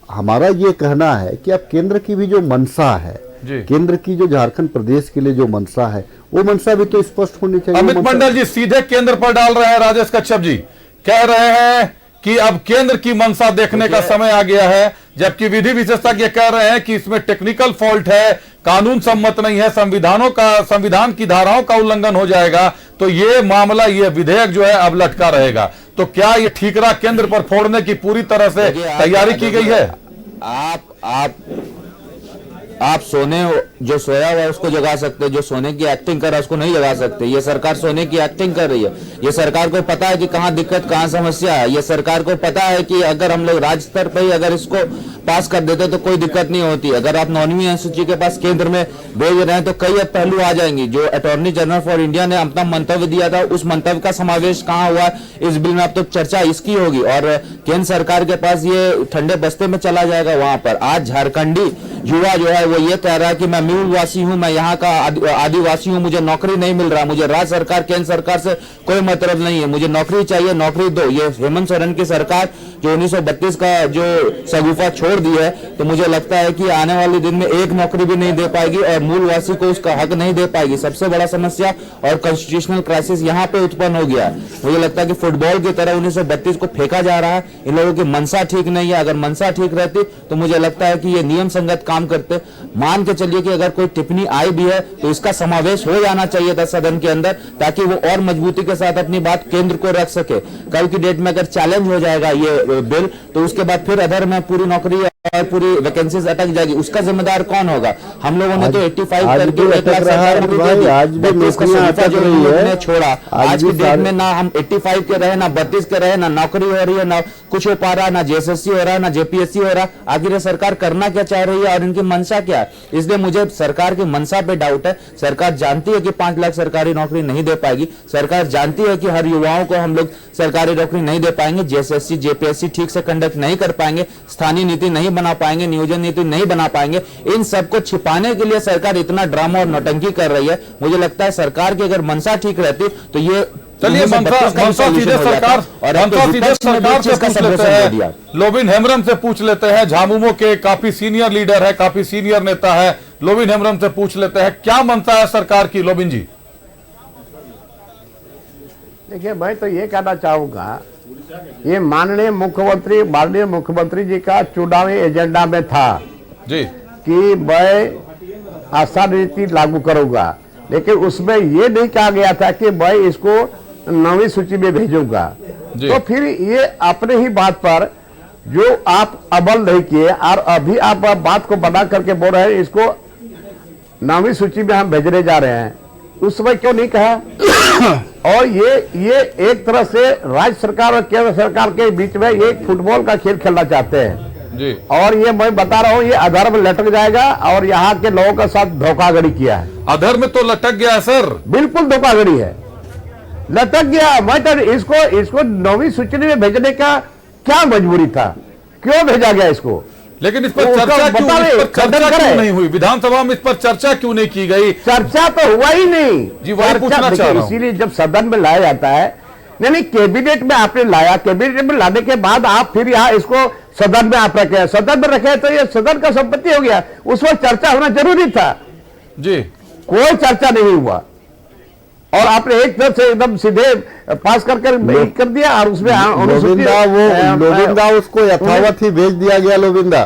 हमारा ये कहना है कि अब केंद्र की भी जो मंशा है, केंद्र की जो झारखंड प्रदेश के लिए जो मंशा है, वो मंशा भी तो स्पष्ट होनी चाहिए। अमित मंडल जी सीधे केंद्र पर डाल रहे हैं। राजेश कच्छप जी कह रहे हैं कि अब केंद्र की मंशा देखने का समय आ गया है, जबकि विधि विशेषज्ञ कह रहे हैं कि इसमें टेक्निकल फॉल्ट है, कानून सम्मत नहीं है, संविधान की धाराओं का उल्लंघन हो जाएगा, तो ये मामला, ये विधेयक जो है अब लटका रहेगा। तो क्या ये ठीकरा केंद्र पर फोड़ने की पूरी तरह से तैयारी की गई है? आप जो सोया हुआ है उसको जगा सकते हैं, जो सोने की एक्टिंग कर रहा है उसको नहीं जगा सकते। ये सरकार सोने की एक्टिंग कर रही है। ये सरकार को पता है कि कहाँ दिक्कत, कहाँ समस्या है। ये सरकार को पता है कि अगर हम लोग राज्य स्तर पर ही अगर इसको पास कर देते तो कोई दिक्कत नहीं होती। अगर आप 9वीं अनुसूची के पास केंद्र में भेज रहे हैं तो कई अब पहलू आ जाएंगी। जो अटॉर्नी जनरल फॉर इंडिया ने अपना मंतव्य दिया था, उस मंतव्य का समावेश कहाँ हुआ इस बिल में, अब तो चर्चा इसकी होगी और केंद्र सरकार के पास ये ठंडे बस्ते में चला जाएगा। वहां पर आज झारखंडी युवा जो है वो ये कह रहा है कि मैं मूलवासी हूं, मैं यहाँ का आदिवासी हूं, मुझे नौकरी नहीं मिल रहा, मुझे राज्य सरकार केंद्र सरकार से कोई मतलब नहीं है, मुझे नौकरी चाहिए, नौकरी दो। ये हेमंत सोरेन की सरकार जो 1932 का जो शगुफा छोड़ दी है, तो मुझे लगता है कि आने वाले दिन में एक नौकरी भी नहीं दे पाएगी और मूलवासी को उसका हक नहीं दे पाएगी। सबसे बड़ा समस्या और कॉन्स्टिट्यूशनल क्राइसिस यहाँ पे उत्पन्न हो गया है। मुझे लगता है कि फुटबॉल की तरह 1932 को फेंका जा रहा है। इन लोगों की मनसा ठीक नहीं है। अगर मनसा ठीक रहती तो मुझे लगता है कि ये नियम संगत काम करते। मान के चलिए कि अगर कोई टिप्पणी आई भी है तो इसका समावेश हो जाना चाहिए था सदन के अंदर, ताकि वो और मजबूती के साथ अपनी बात केंद्र को रख सके। कल की डेट में अगर चैलेंज हो जाएगा ये बिल तो उसके बाद फिर अधर में पूरी नौकरी और पूरी वैकेंसीज अटक जाएगी, उसका जिम्मेदार कौन होगा? हम लोगों ने तो 85 आज करके भी 1 लाख अटक रहा है सरकार को भाई, दे दी। आज भी 32 का नौकरियां सुविधा अटक जो रही हम लोगों है। ने छोड़ा, आज की डेट में ना हम 85 के रहे, ना 32 के रहे, ना नौकरी हो रही है, ना कुछ हो पा रहा, ना जेएसएससी हो रहा, ना जेपीएससी हो रहा। आखिर ये सरकार करना क्या चाह रही है और इनकी मंशा क्या है? इसलिए मुझे सरकार की मंशा पे डाउट है। सरकार जानती है कि 5 लाख सरकारी नौकरी नहीं दे पाएगी, सरकार जानती है कि हर युवाओं को हम लोग सरकारी नौकरी नहीं दे पाएंगे, जेएसएससी जेपीएससी ठीक से कंडक्ट नहीं कर पाएंगे, स्थानीय नीति नहीं बना पाएंगे, नियोजन नीति नहीं बना पाएंगे। इन सबको छिपाने के लिए सरकार इतना ड्रामा और नौटंकी कर रही है। मुझे लगता है सरकार की अगर मंशा ठीक रहती तो ये चलिए मंशा सीधे सरकार से पूछ लेते हैं, लोबिन हेम्ब्रम से पूछ लेते हैं। झामुमो के काफी सीनियर लीडर है, काफी सीनियर नेता है, लोबिन हेम्ब्रम से पूछ लेते हैं क्या मंशा है सरकार की। लोबिन जी देखिए, मैं तो ये कहना चाहूंगा, ये माननीय मुख्यमंत्री जी का चुनावी एजेंडा में था जी कि मैं आशा नीति लागू करूंगा, लेकिन उसमें ये नहीं कहा गया था कि मैं इसको 9वीं सूची में भेजूंगा। तो फिर ये अपने ही बात पर जो आप अमल नहीं किए और अभी आप बात को बना करके बोल रहे हैं इसको 9वीं सूची में हम भेजने जा रहे हैं, उस समय क्यों नहीं कहा? और ये एक तरह से राज्य सरकार और केंद्र सरकार के बीच में एक फुटबॉल का खेल खेलना चाहते हैं जी। और ये मैं बता रहा हूँ, ये अधर में लटक जाएगा और यहाँ के लोगों के साथ धोखाधड़ी किया है। अधर में तो लटक गया है सर, बिल्कुल धोखाधड़ी है, लटक गया। मैं तो इसको 9वीं सूची में भेजने का क्या मजबूरी था, क्यों भेजा गया इसको? लेकिन इस पर चर्चा क्यों नहीं हुई? विधानसभा में इस पर चर्चा क्यों नहीं की गई? चर्चा तो हुआ ही नहीं जी, वही पूछना चाह रहा हूं। इसीलिए जब सदन में लाया जाता है, नहीं कैबिनेट में आपने लाया, कैबिनेट में लाने के बाद आप फिर यहाँ इसको सदन में आप रखे, सदन में रखे तो ये सदन का संपत्ति हो गया, उस पर चर्चा होना जरूरी था जी। कोई चर्चा नहीं हुआ और आपने एक तरफ से एकदम सीधे पास कर दिया और उसमें लोबिंदा उसको यथावत ही भेज दिया गया। लोबिंदा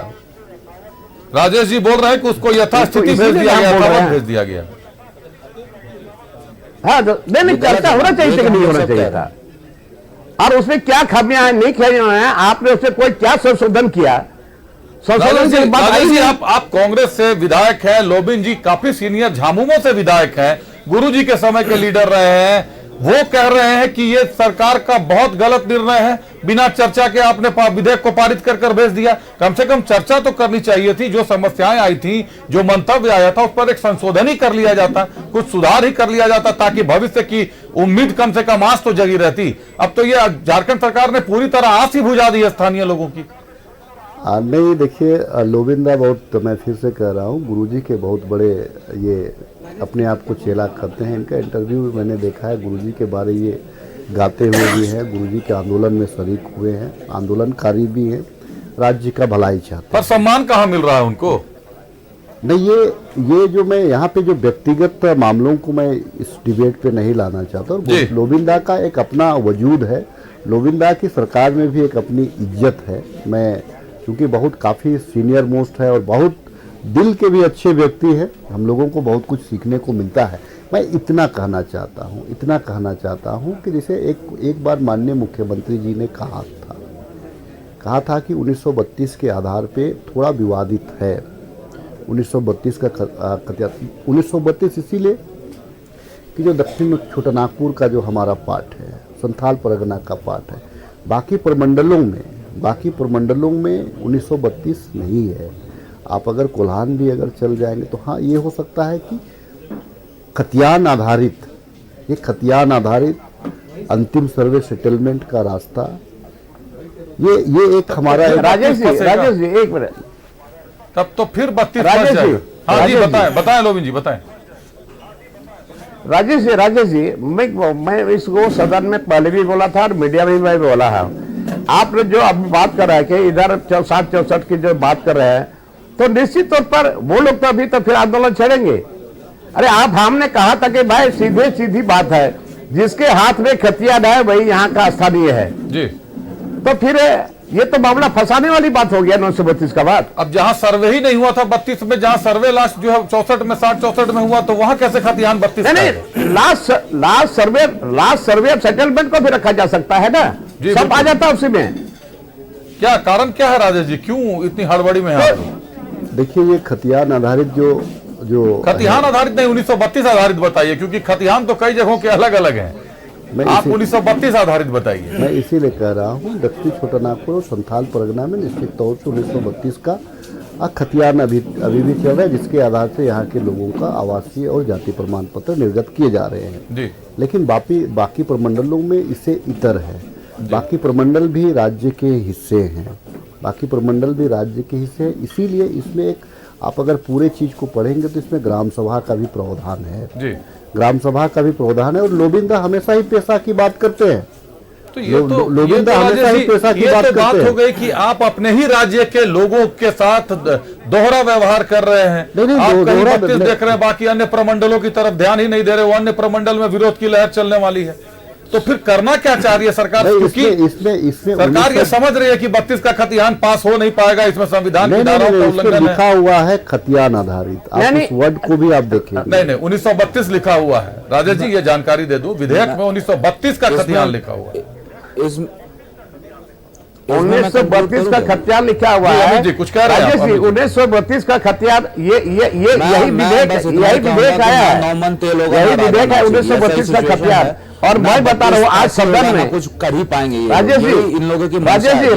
राजेश जी बोल रहे हैं कि उसको यथास्थिति भेज दिया गया, यथावत भेज दिया गया। हाँ, नहीं चर्चा होना चाहिए कि नहीं होना चाहिए था, और उसमें क्या खामियां हैं, नहीं खामियां हैं, आपने उससे कोई क्या संशोधन किया? राजेश जी आप कांग्रेस से विधायक हैं, लोबिन जी काफी सीनियर झामुमो से विधायक हैं, गुरुजी के समय के लीडर रहे हैं, वो कह रहे हैं कि ये सरकार का बहुत गलत निर्णय है, बिना चर्चा के आपने विधेयक को पारित कर भेज दिया। कम से कम चर्चा तो करनी चाहिए थी, जो समस्याएं आई थी, जो मंतव्य आया था, उस पर एक संशोधन ही कर लिया जाता, कुछ सुधार ही कर लिया जाता, ताकि भविष्य की उम्मीद कम से कम आस तो जगी रहती। अब तो ये झारखंड सरकार ने पूरी तरह आस ही बुझा दी है स्थानीय लोगों की। नहीं, देखिए लोबिंदा बहुत, मैं फिर से कह रहा हूँ, गुरुजी के बहुत बड़े ये अपने आप को चेला करते हैं। इनका इंटरव्यू भी मैंने देखा है, गुरुजी के बारे ये गाते हुए भी हैं, गुरुजी के आंदोलन में शरीक हुए हैं, आंदोलनकारी भी हैं, राज्य का भलाई चाहते हैं। पर सम्मान कहाँ मिल रहा है उनको? नहीं, ये जो मैं यहाँ पे जो व्यक्तिगत मामलों को मैं इस डिबेट पे नहीं लाना चाहता। और लोबिंदा का एक अपना वजूद है, लोबिंदा की सरकार में भी एक अपनी इज्जत है। मैं क्योंकि बहुत काफ़ी सीनियर मोस्ट है और बहुत दिल के भी अच्छे व्यक्ति हैं, हम लोगों को बहुत कुछ सीखने को मिलता है। मैं इतना कहना चाहता हूँ कि जैसे एक बार माननीय मुख्यमंत्री जी ने कहा था कि 1932 के आधार पे थोड़ा विवादित है। 1932 का 1932 इसीलिए कि जो दक्षिण छोटानागपुर का जो हमारा पार्ट है, संथाल परगना का पार्ट है, बाकी प्रमंडलों में 1932 नहीं है। आप अगर कोल्हान भी अगर चल जाएंगे तो हाँ, ये हो सकता है कि खतियान आधारित अंतिम सर्वे सेटलमेंट का रास्ता, ये एक हमारा राजेश जी एक मिनट, तब तो फिर 32 हाँ जी, बताएं लोबिन जी, बताएं। राजेश जी मैं इसको सदन में पहले भी बोला था और मीडिया में भी बोला है। आपने जो अभी बात कर रहे हैं कि इधर 64 की जो बात कर रहे हैं, तो निश्चित तौर पर वो लोग तो अभी तो फिर आंदोलन छेड़ेंगे। अरे हमने कहा था कि भाई सीधी बात है, जिसके हाथ में खतियान है वही यहाँ का स्थानीय है जी। तो फिर ये तो मामला फंसाने वाली बात हो गया 932 का बात। अब जहां सर्वे ही नहीं हुआ था 32 में, जहां सर्वे लास्ट जो है 64 में हुआ, तो वहां कैसे खतियान 32? नहीं, लास्ट सर्वे सेटलमेंट को भी रखा जा सकता है ना, सब आ जाता उसी में। क्या कारण क्या है राजेश जी, क्यों इतनी हड़बड़ी में है? देखिए, ये खतियान आधारित जो खतियान आधारित नहीं, 1932 आधारित बताइए, क्योंकि खतियान तो कई जगहों के अलग अलग हैं। आप 1932 आधारित बताइए। मैं इसीलिए कह रहा हूँ, दक्षिणी छोटानागपुर और संथाल परगना में निश्चित तौर से 1932 का खतियान अभी भी चल रहा है, जिसके आधार से यहाँ के लोगों का आवासीय और जाति प्रमाण पत्र निर्गत किए जा रहे हैं जी। लेकिन बाकी प्रमंडलों में इसे इतर है। बाकी प्रमंडल भी राज्य के हिस्से हैं, इसीलिए इसमें एक, आप अगर पूरे चीज को पढ़ेंगे तो इसमें ग्राम सभा का भी प्रावधान है जी। ग्राम सभा का भी प्रावधान है। और लोबिंदा हमेशा ही पेशा की बात करते हैं, तो ये तो लोबिंदा हमेशा ही पेशा की बात करते हैं। हो गई कि आप अपने ही राज्य के लोगों के साथ दोहरा व्यवहार कर रहे हैं। आप कहीं 32 देख रहे हैं, बाकी अन्य प्रमंडलों की तरफ ध्यान ही नहीं दे रहे, वो अन्य प्रमंडल में विरोध की लहर चलने वाली है। तो फिर करना क्या चाह रही है सरकार? क्योंकि इसमें सरकार ये समझ रही है कि 32 का खतियान पास हो नहीं पाएगा, इसमें संविधान की धाराओं का उल्लंघन है। लिखा हुआ है खतियान आधारित, आप इस वर्ड को भी आप देखिए। नहीं, 1932 लिखा हुआ है। राजेश जी, ये जानकारी दे दूं, विधेयक में 1932 का खतियान लिखा हुआ है। 1932 का खतियान लिखा हुआ है जी, कुछ कह रहे हैं 1932 का खतियान, यही विधेयक आया है, यही विधेयक है 1932 का खतियान। और मैं बता रहा हूँ, आज सदन में कुछ कर ही पाएंगे राजेश जी, इन लोगों की राजेश जी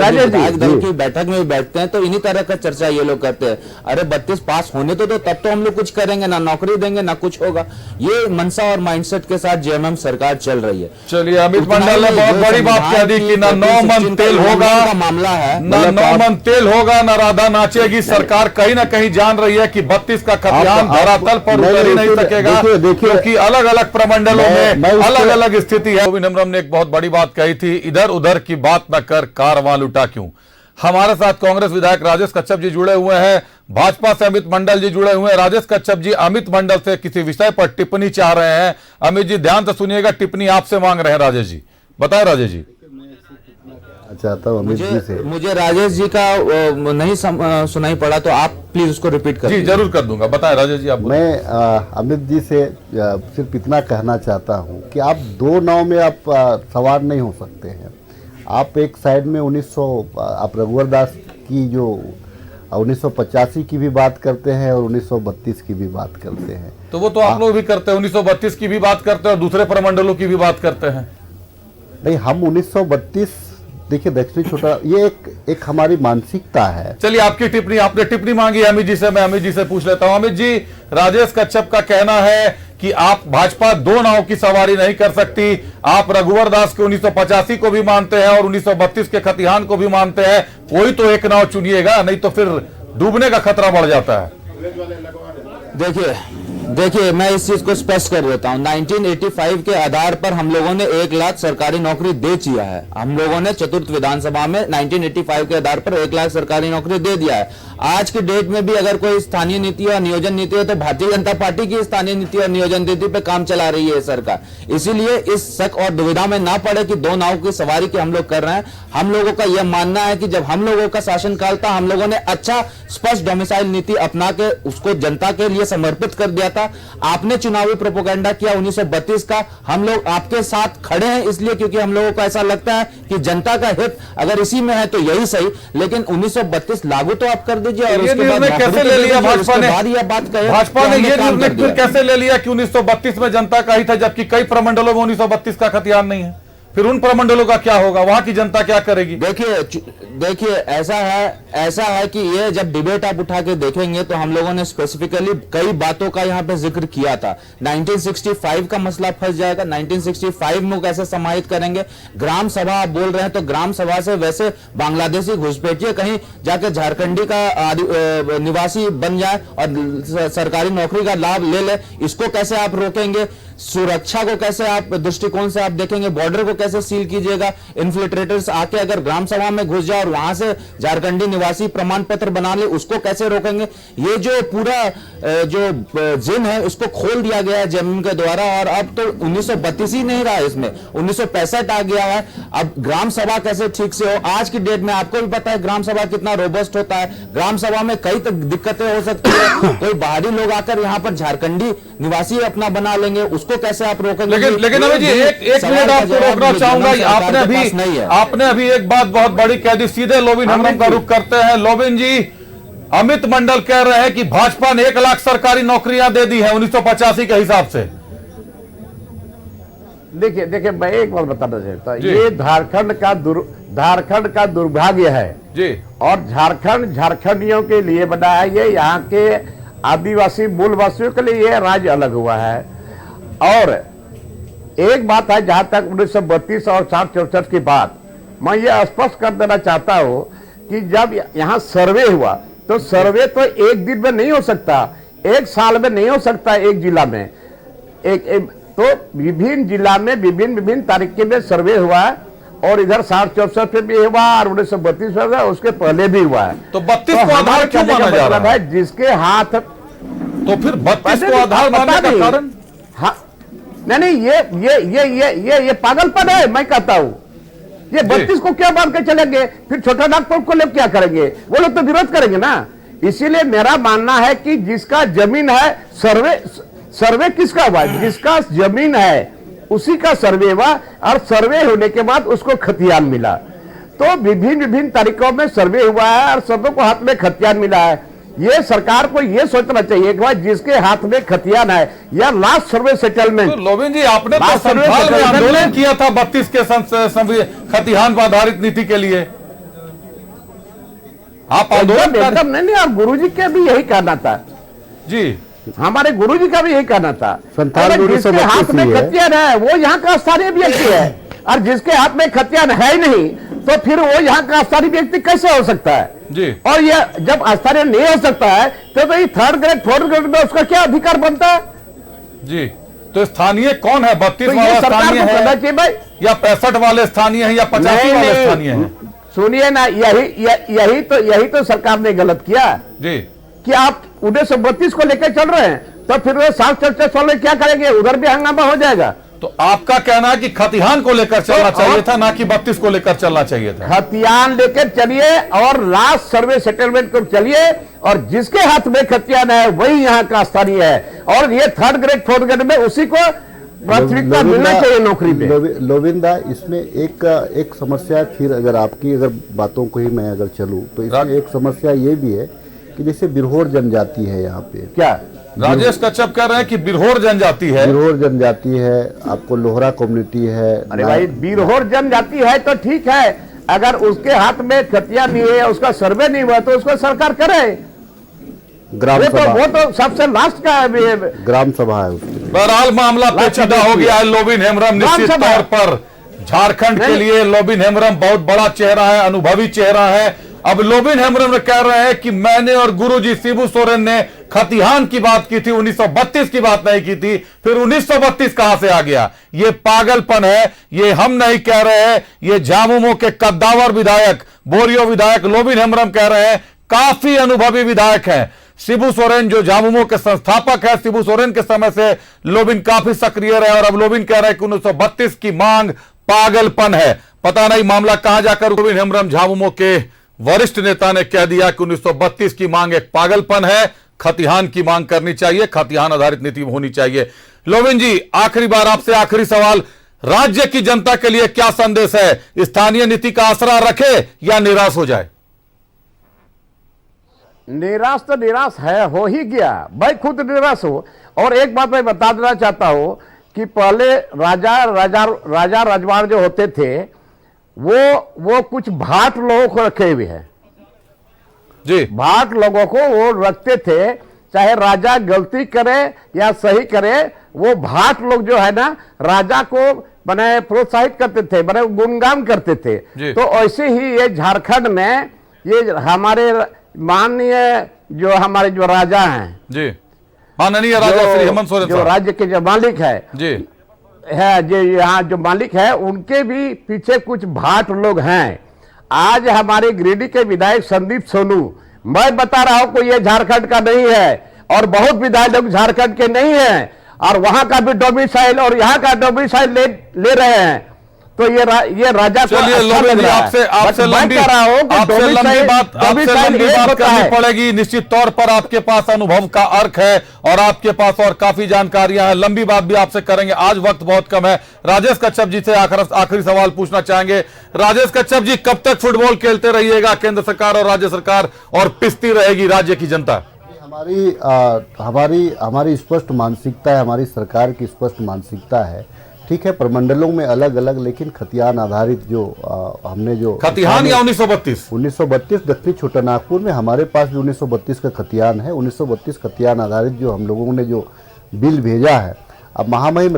दल की बैठक में बैठते हैं तो इन्हीं तरह का चर्चा ये लोग करते हैं। अरे 32 पास होने तो तब तो हम लोग कुछ करेंगे, ना नौकरी देंगे ना कुछ होगा। ये मनसा और माइंडसेट के साथ जेएमएम सरकार चल रही है। चलिए, अमित मंडल ने बहुत बड़ी बात कह दी कि ना 9 मन तेल होगा, मामला है ना 9 मन तेल होगा, ना राधा नाचेगी। सरकार कहीं ना कहीं जान रही है कि 32 का खतियान धरातल पर उतर ही नहीं सकेगा, क्योंकि अलग अलग प्रमंडलों में अलग अलग स्थिति है। गोविंद हेम्ब्रम ने एक बहुत बड़ी बात कही थी, इधर उधर की बात न कर, कारवां लुटा क्यों। हमारे साथ कांग्रेस विधायक राजेश कच्छप जी जुड़े हुए हैं, भाजपा से अमित मंडल जी जुड़े हुए हैं। राजेश कच्छप जी अमित मंडल से किसी विषय पर टिप्पणी चाह रहे हैं। अमित जी ध्यान से सुनिएगा, टिप्पणी आपसे मांग रहे हैं। राजेश जी बताएं। राजेश जी चाहता हूँ अमित जी से, मुझे राजेश जी का नहीं सुनाई पड़ा, तो आप प्लीज उसको रिपीट कर। जी जरूर कर दूंगा, बताएं राजेश जी। आप मैं अमित जी से सिर्फ इतना कहना चाहता हूँ कि आप दो नाव में आप सवार नहीं हो सकते हैं। आप एक साइड में 1900 आप रघुवर दास की जो 1985 की भी बात करते हैं और 1932 की भी बात करते हैं, तो वो तो आप लोग भी करते हैं, 1932 की भी बात करते हैं और दूसरे प्रमंडलों की भी बात करते हैं। नहीं, हम 1932, देखिए दक्षिणी छोटा, ये एक हमारी मानसिकता है। चलिए, आपकी टिप्पणी, आपने टिप्पणी मांगी अमित जी से, मैं अमित जी से पूछ लेता हूं। अमित जी, राजेश कच्छप का कहना है कि आप भाजपा दो नाव की सवारी नहीं कर सकती। आप रघुवर दास के 1985 को भी मानते हैं और 1932 के खतियान को भी मानते हैं। कोई तो एक नाव चुनिएगा, नहीं तो फिर डूबने का खतरा बढ़ जाता है। देखिए मैं इस चीज को स्पष्ट कर देता हूं। 1985 के आधार पर हम लोगों ने 1 लाख सरकारी नौकरी दे दिया है। हम लोगों ने चतुर्थ विधानसभा में 1985 के आधार पर 1 लाख सरकारी नौकरी दे दिया है। आज की डेट में भी अगर कोई स्थानीय नीति और नियोजन नीति है तो भारतीय जनता पार्टी की स्थानीय नीति और नियोजन नीति पे काम चला रही है सरकार। इसीलिए इस शक और दुविधा में ना पड़े कि दो नाव की सवारी की हम लोग कर रहे हैं। हम लोगों का यह मानना है कि जब हम लोगों का शासनकाल था, हम लोगों ने अच्छा स्पष्ट डोमिसाइल नीति अपना के उसको जनता के लिए समर्पित कर दिया था। आपने चुनावी प्रोपेगेंडा किया 1932 का, हम लोग आपके साथ खड़े हैं इसलिए क्योंकि हम लोगों को ऐसा लगता है कि जनता का हित अगर इसी में है तो यही सही। लेकिन 1932 लागू तो आप कर दीजिए और उसके बाद कैसे ले लिया भाजपा ने? भाजपा ने ये निर्णय फिर कैसे ले लिया कि 1932 में जनता का हित है, जबकि कई प्रमंडलों में 1932 का खतियान नहीं है? फिर उन प्रमंडलों का क्या होगा, वहां की जनता क्या करेगी? देखिए ऐसा है कि ये जब डिबेट आप उठा के देखेंगे तो हम लोगों ने स्पेसिफिकली कई बातों का यहाँ पे जिक्र किया था। 1965 का मसला फंस जाएगा, 1965 में कैसे समाहित करेंगे। ग्राम सभा आप बोल रहे हैं तो ग्राम सभा से वैसे बांग्लादेशी घुसपैठिए कहीं जाके झारखंडी का निवासी बन जाए और सरकारी नौकरी का लाभ ले ले, इसको कैसे आप रोकेंगे? सुरक्षा को कैसे आप दृष्टिकोण से आप देखेंगे? बॉर्डर को कैसे सील कीजिएगा? इन्फिल्ट्रेटर्स आके अगर ग्राम सभा में घुस जाए और वहां से झारखंडी निवासी प्रमाण पत्र बना ले, उसको कैसे रोकेंगे? ये जो पूरा जो जिन है उसको खोल दिया गया है जेएमएम के द्वारा। और अब तो 1932 ही नहीं रहा, इसमें 1965 आ गया है। अब ग्राम सभा कैसे ठीक से हो? आज की डेट में आपको भी पता है ग्राम सभा कितना रोबस्ट होता है। ग्राम सभा में कई दिक्कतें हो सकती है। कोई बाहरी लोग आकर यहाँ पर झारखंडी निवासी अपना बना लेंगे, उसको कैसे आप रोकेंगे? लेकिन अभी जी एक मिनट आपको रोकना चाहूंगा। आपने अभी एक बात बहुत बड़ी कह दी। सीधे लोबिन हेम्ब्रम का रुख करते हैं। लोबिन जी, अमित मंडल कह रहे हैं कि भाजपा ने 1 लाख सरकारी नौकरियां दे दी है 1985 के हिसाब से। देखिए मैं एक बात बताना चाहता हूं, ये झारखंड का दुर्भाग्य है जी। और झारखंडियों के लिए बना है ये, यहाँ के आदिवासी मूलवासियों के लिए ये राज्य अलग हुआ है। और एक बात है, जहां तक 1932 और 1964 की बात, मैं ये स्पष्ट कर देना चाहता हूं कि जब यहाँ सर्वे हुआ तो सर्वे तो एक दिन में नहीं हो सकता, एक साल में नहीं हो सकता, एक जिला में तो विभिन्न जिला में विभिन्न तरीके में सर्वे हुआ है। और इधर 1964 में भी हुआ और 1932 में हुआ, उसके पहले भी हुआ है। तो 32 को आधार क्यों माना जा रहा है? जिसके हाथ, तो फिर 32 को आधार मानने का कारण? हाँ, नहीं, ये पागलपन है। मैं कहता हूँ ये 32 को क्या मान के चलेंगे, फिर छोटा नागपुर को लोग क्या करेंगे? वो लोग तो विरोध करेंगे ना। इसीलिए मेरा मानना है कि जिसका जमीन है, सर्वे किसका हुआ? जिसका जमीन है उसी का सर्वे हुआ, और सर्वे होने के बाद उसको खतियान मिला। तो विभिन्न तरीकों में सर्वे हुआ है और सबों को हाथ में खतियान मिला है। ये सरकार को ये सोचना चाहिए कि जिसके हाथ में खतियान है या लास्ट सर्वे सेटलमेंट। तो लोबिन जी, आपने तो संथाल में आंदोलन किया था 32 के खतियान पर आधारित नीति के लिए। आप आंदोलन एकदम नहीं, और गुरुजी के भी यही कहना था जी। हमारे गुरुजी का भी यही कहना था। जिसके हाथ में खतियान है वो यहाँ का स्थानीय व्यक्ति है, और जिसके हाथ में खतियान है ही नहीं तो फिर वो यहाँ का स्थानीय व्यक्ति कैसे हो सकता है जी। और ये जब स्थानीय नहीं हो सकता है तो ये 3rd ग्रेड 4th ग्रेड में उसका क्या अधिकार बनता है जी? तो स्थानीय कौन है? 32 तो वाला स्थानीय है भाई, या 65 वाले स्थानीय है, या 85 वाले स्थानीय है? सुनिए ना, यही तो सरकार ने गलत किया जी कि आप 1932 को लेकर चल रहे हैं, तो फिर वो 744 वाले क्या करेंगे? उधर भी हंगामा हो जाएगा। तो आपका कहना है कि खतियान को लेकर चलना चाहिए था, ना कि 32 को लेकर चलना चाहिए था? खतियान लेकर चलिए और लास्ट सर्वे सेटलमेंट को चलिए, और जिसके हाथ में खतियान है वही यहाँ का स्थानीय है, और ये 3rd ग्रेड 4th ग्रेड में उसी को प्राथमिकता मिलना चाहिए नौकरी पे। लोविंदा, इसमें एक समस्या, फिर अगर बातों को ही मैं अगर चलूं तो इसमें एक समस्या ये भी है कि जैसे बिरहोर जनजाति है यहाँ पे। क्या राजेश कच्छप कह रहे हैं कि बिरहोर जनजाति है? बिरहोर जनजाति है, आपको लोहरा कम्युनिटी है। अरे भाई, बिरहोर जनजाति है तो ठीक है, अगर उसके हाथ में खतियान नहीं है, उसका सर्वे नहीं हुआ, तो उसको सरकार करे। ग्राम सभा, वो तो सबसे लास्ट का ग्राम सभा है उसकी। बहरहाल मामला पेचीदा हो गया है। लोबिन हेम्ब्रम निश्चित तौर पर झारखंड के लिए लोबिन हेम्ब्रम बहुत बड़ा चेहरा है, अनुभवी चेहरा है। अब लोबिन हेम्ब्रम कह रहे हैं कि मैंने और गुरुजी शिबू सोरेन ने खतिहान की बात की थी, 1932 की बात नहीं की थी। फिर 1932 कहां से आ गया? ये पागलपन है। ये हम नहीं कह रहे हैं, ये झामुमो के कद्दावर विधायक, बोरियो विधायक लोबिन हेम्ब्रम कह रहे हैं। काफी अनुभवी विधायक हैं शिबू सोरेन, जो झामुमो के संस्थापक है। शिबू सोरेन के समय से लोबिन काफी सक्रिय रहे, और अब लोबिन कह रहे हैं कि 1932 की मांग पागलपन है। पता नहीं मामला कहां जाकर लोबिन हेम्ब्रम झामुमो के वरिष्ठ नेता ने कह दिया कि 1932 की मांग एक पागलपन है, खतिहान की मांग करनी चाहिए, खतिहान आधारित नीति होनी चाहिए। लोबिन जी, आखिरी बार आपसे आखिरी सवाल, राज्य की जनता के लिए क्या संदेश है? स्थानीय नीति का आसरा रखे या निराश हो जाए? निराश तो निराश है, हो ही गया, मैं खुद निराश हूं। और एक बात मैं बता देना चाहता हूं कि पहले राजा रजवाड़ जो होते थे वो कुछ भाट लोगों को रखे हुए हैं जी। भाट लोगों को वो रखते थे, चाहे राजा गलती करे या सही करे, वो भाट लोग जो है ना राजा को बने प्रोत्साहित करते थे, बने गुणगान करते थे। तो ऐसे ही ये झारखंड में ये हमारे माननीय जो राजा हैं जी, माननीय राजा श्री हेमंत सोरेन, जो राज्य के जो मालिक है जी, जो यहाँ जो मालिक है, उनके भी पीछे कुछ भाट लोग हैं। आज हमारे गिरिडीह के विधायक संदीप सोनू, मैं बता रहा हूं कोई ये झारखंड का नहीं है, और बहुत विधायक लोग झारखंड के नहीं हैं, और वहां का भी डोमिसाइल और यहाँ का डोमिसाइल ले रहे हैं। तो ये राजा को चलिए अच्छा लोबिन लग जी, रहा है। आपसे लंबी बात करनी पड़ेगी। निश्चित तौर पर आपके पास अनुभव का अर्क है और आपके पास और काफी जानकारियां हैं। लंबी बात भी आपसे करेंगे, आज वक्त बहुत कम है। राजेश कच्छप जी से आखिरी सवाल पूछना चाहेंगे। राजेश कच्छप जी, कब तक फुटबॉल खेलते रहिएगा केंद्र सरकार और राज्य सरकार, और पिसती रहेगी राज्य की जनता? हमारी स्पष्ट मानसिकता है, हमारी सरकार की स्पष्ट मानसिकता है। ठीक है, प्रमंडलों में अलग अलग, लेकिन खतियान आधारित जो हमने जो खतियान या 1932 दक्षिणी छोटानागपुर में हमारे पास भी 1932 का खतियान है। 1932 खतियान आधारित जो हम लोगों ने जो बिल भेजा है, अब महामहिम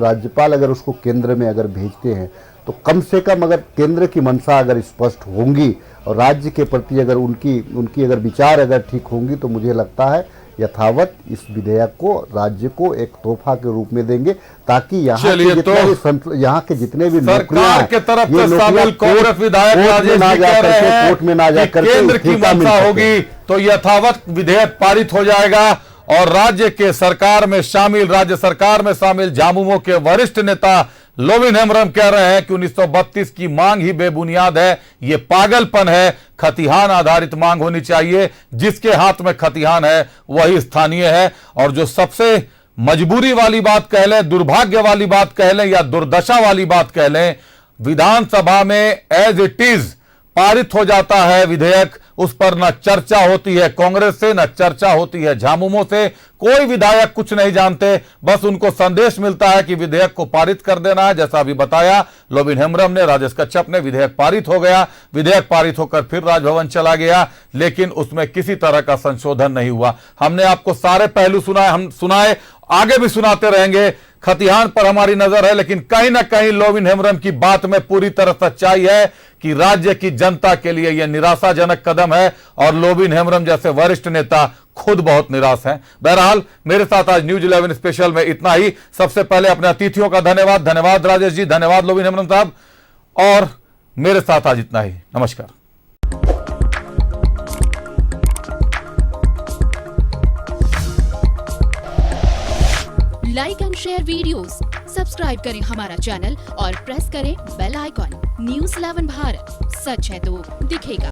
राज्यपाल अगर उसको केंद्र में अगर भेजते हैं तो कम से कम अगर केंद्र की मंशा अगर स्पष्ट होंगी और राज्य के प्रति अगर उनकी अगर विचार अगर ठीक होंगी तो मुझे लगता है यथावत इस विधेयक को राज्य को एक तोहफा के रूप में देंगे, ताकि यहाँ के जितने भी सरकार के तरफ से शामिल कांग्रेस विधायक राजेश जी कह रहे हैं कोर्ट में ना जाकर केंद्र की मंशा होगी तो यथावत विधेयक पारित हो जाएगा और राज्य सरकार में शामिल झामुमो के वरिष्ठ नेता लोबिन हेम्ब्रम कह रहे हैं कि 1932 की मांग ही बेबुनियाद है, ये पागलपन है। खतिहान आधारित मांग होनी चाहिए, जिसके हाथ में खतिहान है वही स्थानीय है। और जो सबसे मजबूरी वाली बात कह लें, दुर्भाग्य वाली बात कह लें या दुर्दशा वाली बात कह लें, विधानसभा में एज इट इज पारित हो जाता है विधेयक, उस पर न चर्चा होती है कांग्रेस से, न चर्चा होती है झामुमो से। कोई विधायक कुछ नहीं जानते, बस उनको संदेश मिलता है कि विधेयक को पारित कर देना है। जैसा अभी बताया लोबिन हेम्ब्रम ने, राजेश कच्छप ने, विधेयक पारित हो गया। विधेयक पारित होकर फिर राजभवन चला गया, लेकिन उसमें किसी तरह का संशोधन नहीं हुआ। हमने आपको सारे पहलू सुनाए, आगे भी सुनाते रहेंगे। खतिहान पर हमारी नजर है, लेकिन कहीं ना कहीं लोबिन हेम्ब्रम की बात में पूरी तरह सच्चाई है कि राज्य की जनता के लिए यह निराशाजनक कदम है और लोबिन हेम्ब्रम जैसे वरिष्ठ नेता खुद बहुत निराश हैं। बहरहाल मेरे साथ आज न्यूज 11 स्पेशल में इतना ही। सबसे पहले अपने अतिथियों का धन्यवाद राजेश जी, धन्यवाद लोबिन हेम्ब्रम साहब, और मेरे साथ आज इतना ही। नमस्कार। Like and share videos, subscribe करें हमारा चैनल और प्रेस करें बेल आइकॉन। न्यूज़ 11 भारत, सच है तो दिखेगा।